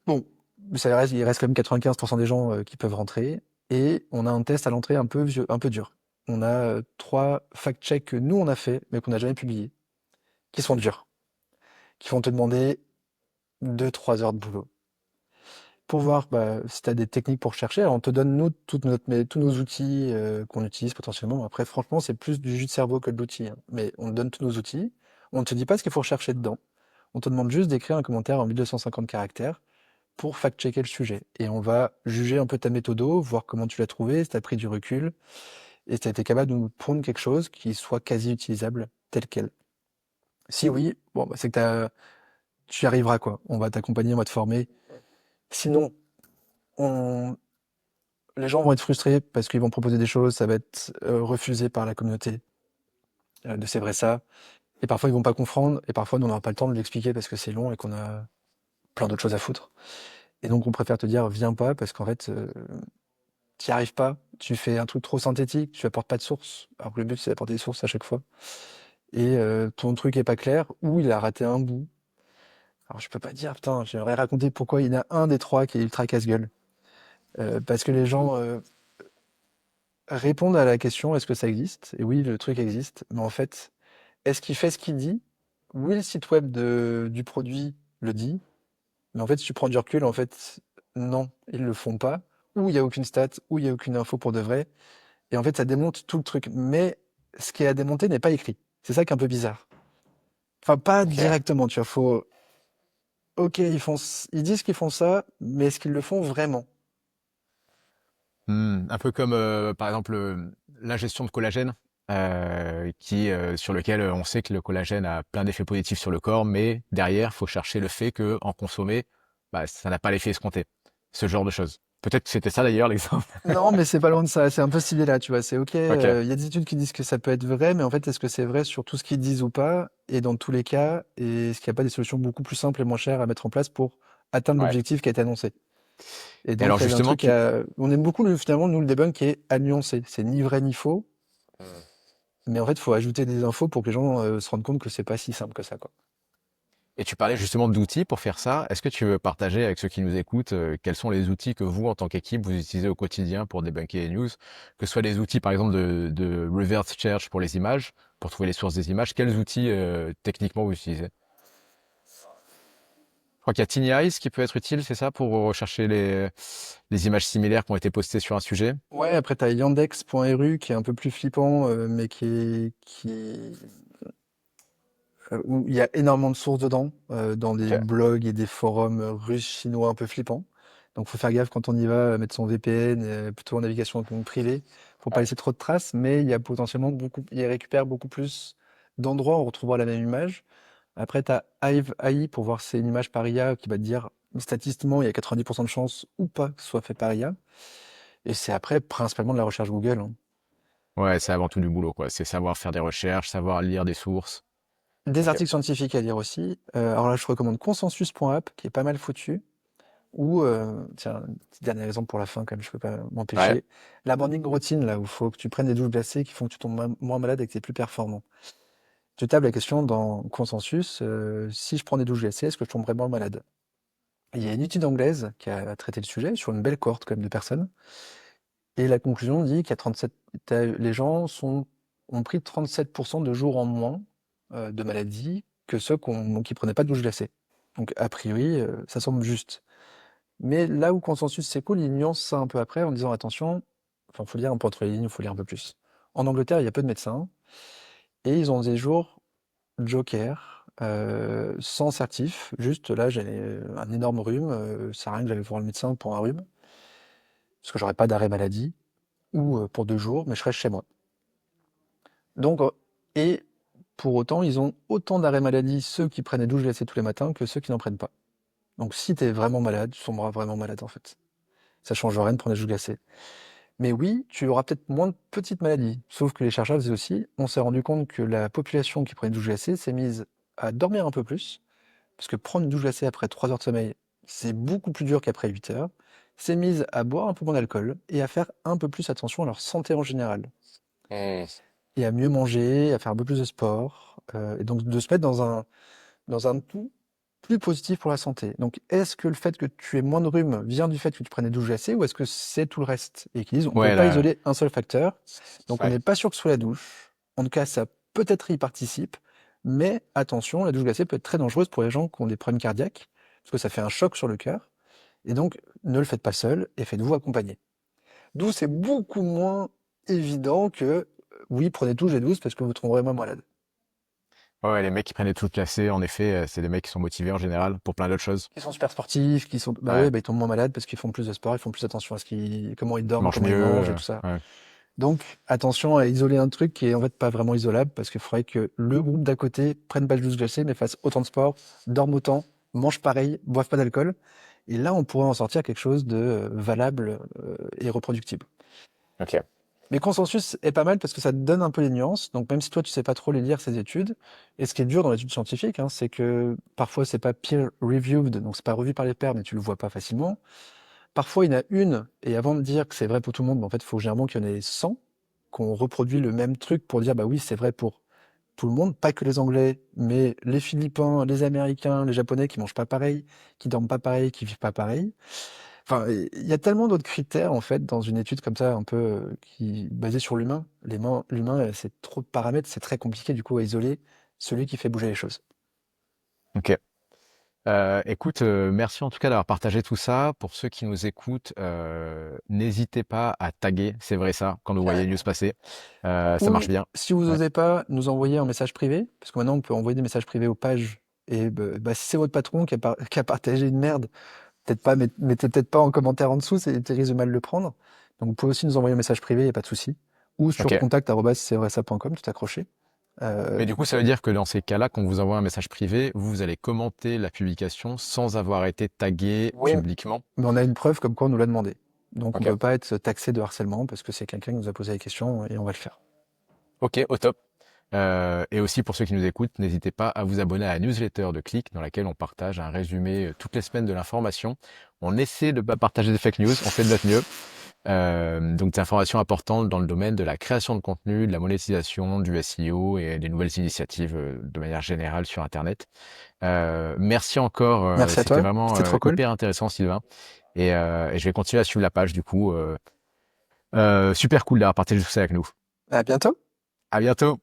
Bon, il reste quand même 95% des gens qui peuvent rentrer. Et on a un test à l'entrée un peu dur. On a 3 fact-checks que nous on a fait, mais qu'on n'a jamais publiés, qui sont durs, qui vont te demander 2 3 heures de boulot. Pour voir bah, si tu as des techniques pour chercher, alors on te donne nous tous nos outils qu'on utilise potentiellement. Après, franchement, c'est plus du jus de cerveau que de l'outil, hein. Mais on te donne tous nos outils. On ne te dit pas ce qu'il faut rechercher dedans. On te demande juste d'écrire un commentaire en 1250 caractères pour fact-checker le sujet. Et on va juger un peu ta méthodo, voir comment tu l'as trouvé, si tu as pris du recul, et si tu as été capable de nous prendre quelque chose qui soit quasi utilisable tel quel. Si oui, bon, bah, c'est que tu y arriveras, quoi. On va t'accompagner, on va te former. Sinon, on... les gens vont être frustrés parce qu'ils vont proposer des choses, ça va être refusé par la communauté de c'est vrai ça. Et parfois, ils vont pas comprendre, et parfois, nous, on n'aura pas le temps de l'expliquer parce que c'est long et qu'on a plein d'autres choses à foutre. Et donc, on préfère te dire, viens pas, parce qu'en fait, tu n'y arrives pas. Tu fais un truc trop synthétique, tu apportes pas de source. Alors que le but, c'est d'apporter des sources à chaque fois. Et ton truc est pas clair, ou il a raté un bout. Alors, je peux pas dire, putain, j'aimerais raconter pourquoi il y en a un des trois qui est ultra casse-gueule. Parce que les gens répondent à la question, est-ce que ça existe? Et oui, le truc existe, mais en fait, est-ce qu'il fait ce qu'il dit? Oui, le site web du produit le dit, mais en fait, si tu prends du recul, en fait, non, ils le font pas. Ou il y a aucune stat, ou il y a aucune info pour de vrai. Et en fait, ça démonte tout le truc. Mais ce qui est à démonter n'est pas écrit. C'est ça qui est un peu bizarre. Enfin, pas Ok. directement, tu vois. Faut... Ok, ils disent qu'ils font ça, mais est-ce qu'ils le font vraiment? Un peu comme, par exemple, l'ingestion de collagène, sur lequel on sait que le collagène a plein d'effets positifs sur le corps, mais derrière, il faut chercher le fait que en consommer, bah, ça n'a pas l'effet escompté. Ce genre de choses. Peut-être que c'était ça d'ailleurs l'exemple. Non, mais c'est pas loin de ça. C'est un peu ciblé là, tu vois. C'est ok. Ok. Il y a des études qui disent que ça peut être vrai, mais en fait, est-ce que c'est vrai sur tout ce qu'ils disent ou pas? Et dans tous les cas, et est-ce qu'il n'y a pas des solutions beaucoup plus simples et moins chères à mettre en place pour atteindre Ouais. l'objectif qui a été annoncé? Et Et alors donc, il y avait un justement, truc on aime beaucoup, finalement, nous, le debunk qui est à nuancer. C'est ni vrai ni faux, mais en fait, il faut ajouter des infos pour que les gens se rendent compte que c'est pas si simple que ça, quoi. et tu parlais justement d'outils pour faire ça. Est-ce que tu veux partager avec ceux qui nous écoutent, quels sont les outils que vous, en tant qu'équipe, vous utilisez au quotidien pour débunker les news? Que ce soit des outils, par exemple, de reverse search pour les images, pour trouver les sources des images. Quels outils, techniquement, vous utilisez? Je crois qu'il y a Tiny Eyes qui peut être utile, c'est ça, pour rechercher les images similaires qui ont été postées sur un sujet? Ouais, après, tu as yandex.ru qui est un peu plus flippant, mais où il y a énormément de sources dedans, dans des Ok. blogs et des forums russes, chinois un peu flippants. Donc, faut faire gaffe quand on y va, mettre son VPN, plutôt en navigation donc privée. Faut pas Ouais. laisser trop de traces, mais il y a potentiellement il récupère beaucoup plus d'endroits où on retrouvera la même image. Après, tu as Hive AI pour voir si c'est une image par IA qui va te dire, statistiquement, il y a 90% de chances ou pas que ce soit fait par IA. Et c'est après principalement de la recherche Google, hein. Ouais, c'est avant tout du boulot, quoi. C'est savoir faire des recherches, savoir lire des sources. Des Ok. articles scientifiques à lire aussi. Alors là, je recommande consensus.app, qui est pas mal foutu. Ou, tiens, un petit dernier exemple pour la fin, comme je peux pas Ouais. m'empêcher. La morning routine, là, où il faut que tu prennes des douches glacées qui font que tu tombes moins malade et que tu es plus performant. Je tape la question dans consensus, si je prends des douches glacées, est-ce que je tomberais moins malade? Il y a une étude anglaise qui a traité le sujet sur une belle cohorte quand même de personnes. Et la conclusion dit qu'il y a 37, les gens ont pris 37% de jours en moins de maladie que ceux qui prenaient pas de douche glacée. Donc, a priori, ça semble juste. Mais là où consensus c'est cool, il nuance ça un peu après en disant attention, enfin, faut lire un peu entre les lignes, il faut lire un peu plus. En Angleterre, il y a peu de médecins et ils ont des jours joker, sans certif. Juste là, j'ai un énorme rhume, ça sert à rien que j'aille voir le médecin pour un rhume, parce que j'aurais pas d'arrêt maladie, ou pour 2 jours, mais je reste chez moi. Donc, et pour autant, ils ont autant d'arrêts maladie, ceux qui prennent des douches glacées tous les matins, que ceux qui n'en prennent pas. Donc, si tu es vraiment malade, tu tomberas vraiment malade en fait. Ça change rien de prendre des douches glacées. Mais oui, tu auras peut-être moins de petites maladies. Sauf que les chercheurs faisaient aussi, on s'est rendu compte que la population qui prenait une douche glacée s'est mise à dormir un peu plus, parce que prendre une douche glacée après 3 heures de sommeil, c'est beaucoup plus dur qu'après 8 heures, s'est mise à boire un peu moins d'alcool et à faire un peu plus attention à leur santé en général. Hmm. Et à mieux manger, à faire un peu plus de sport, et donc de se mettre dans un tout plus positif pour la santé. Donc, est-ce que le fait que tu aies moins de rhume vient du fait que tu prennes des douches glacées ou est-ce que c'est tout le reste? Et qu'ils disent, on ne peut Ouais, pas là, isoler un seul facteur, donc on ouais. n'est pas sûr que ce soit la douche. En tout cas, ça peut-être y participe, mais attention, la douche glacée peut être très dangereuse pour les gens qui ont des problèmes cardiaques, parce que ça fait un choc sur le cœur, et donc ne le faites pas seul et faites-vous accompagner. D'où c'est beaucoup moins évident que, oui, prenez tout jet douce parce que vous trouverez moins malade. Ouais, ouais, les mecs qui prennent des trucs classés, en effet, c'est des mecs qui sont motivés en général pour plein d'autres choses. Qui sont super sportifs, bah Ouais. ouais, bah ils tombent moins malades parce qu'ils font plus de sport, ils font plus attention à comment ils Ils dorment, mangent comment mieux, ils mangent et tout ça. ouais. Donc, attention à isoler un truc qui est en fait pas vraiment isolable parce qu'il faudrait que le groupe d'à côté prenne pas de douche glacée mais fasse autant de sport, dorme autant mangent pareil, boivent pas d'alcool. Et là, on pourrait en sortir quelque chose de valable et reproductible. Ok. Mais consensus est pas mal parce que ça te donne un peu les nuances. Donc même si toi tu sais pas trop les lire ces études, et ce qui est dur dans l'étude scientifique, hein, c'est que parfois c'est pas peer reviewed, donc c'est pas revu par les pairs, mais tu le vois pas facilement. Parfois il y en a une, et avant de dire que c'est vrai pour tout le monde, en fait il faut généralement qu'il y en ait 100, qu'on reproduit le même truc pour dire bah oui c'est vrai pour tout le monde, pas que les Anglais, mais les Philippins, les Américains, les Japonais qui mangent pas pareil, qui dorment pas pareil, qui vivent pas pareil. Enfin, il y a tellement d'autres critères en fait dans une étude comme ça, un peu qui basée sur l'humain. L'humain, c'est trop de paramètres, c'est très compliqué du coup à isoler celui qui fait bouger les choses. Ok. Écoute, merci en tout cas d'avoir partagé tout ça. Pour ceux qui nous écoutent, n'hésitez pas à taguer, c'est vrai ça, quand vous voyez les news Carrément. passer. Ça marche Ou bien. si vous Ouais. n'osez pas, nous envoyer un message privé, parce que maintenant on peut envoyer des messages privés aux pages. Et si c'est votre patron qui a partagé une merde, peut-être pas, mettez peut-être pas en commentaire en dessous, il risque de mal le prendre. Donc vous pouvez aussi nous envoyer un message privé, il n'y a pas de souci. Ou sur Ok. contact@cvraisa.com, tout accroché. Mais du coup, ça veut dire que dans ces cas-là, quand on vous envoie un message privé, vous allez commenter la publication sans avoir été tagué Oui, publiquement. mais on a une preuve comme quoi on nous l'a demandé. Donc on Ok. peut pas être taxé de harcèlement parce que c'est quelqu'un qui nous a posé la question et on va le faire. Ok, au top. Et aussi pour ceux qui nous écoutent, n'hésitez pas à vous abonner à la newsletter de Click dans laquelle on partage un résumé toutes les semaines de l'information. On essaie de pas partager des fake news, on fait de notre mieux. Donc des informations importantes dans le domaine de la création de contenu, de la monétisation, du SEO et des nouvelles initiatives de manière générale sur Internet. Merci encore, Merci à c'était toi, vraiment c'était trop cool. hyper intéressant Sylvain. Et je vais continuer à suivre la page du coup. Super cool d'avoir partagé tout ça avec nous. À bientôt. À bientôt.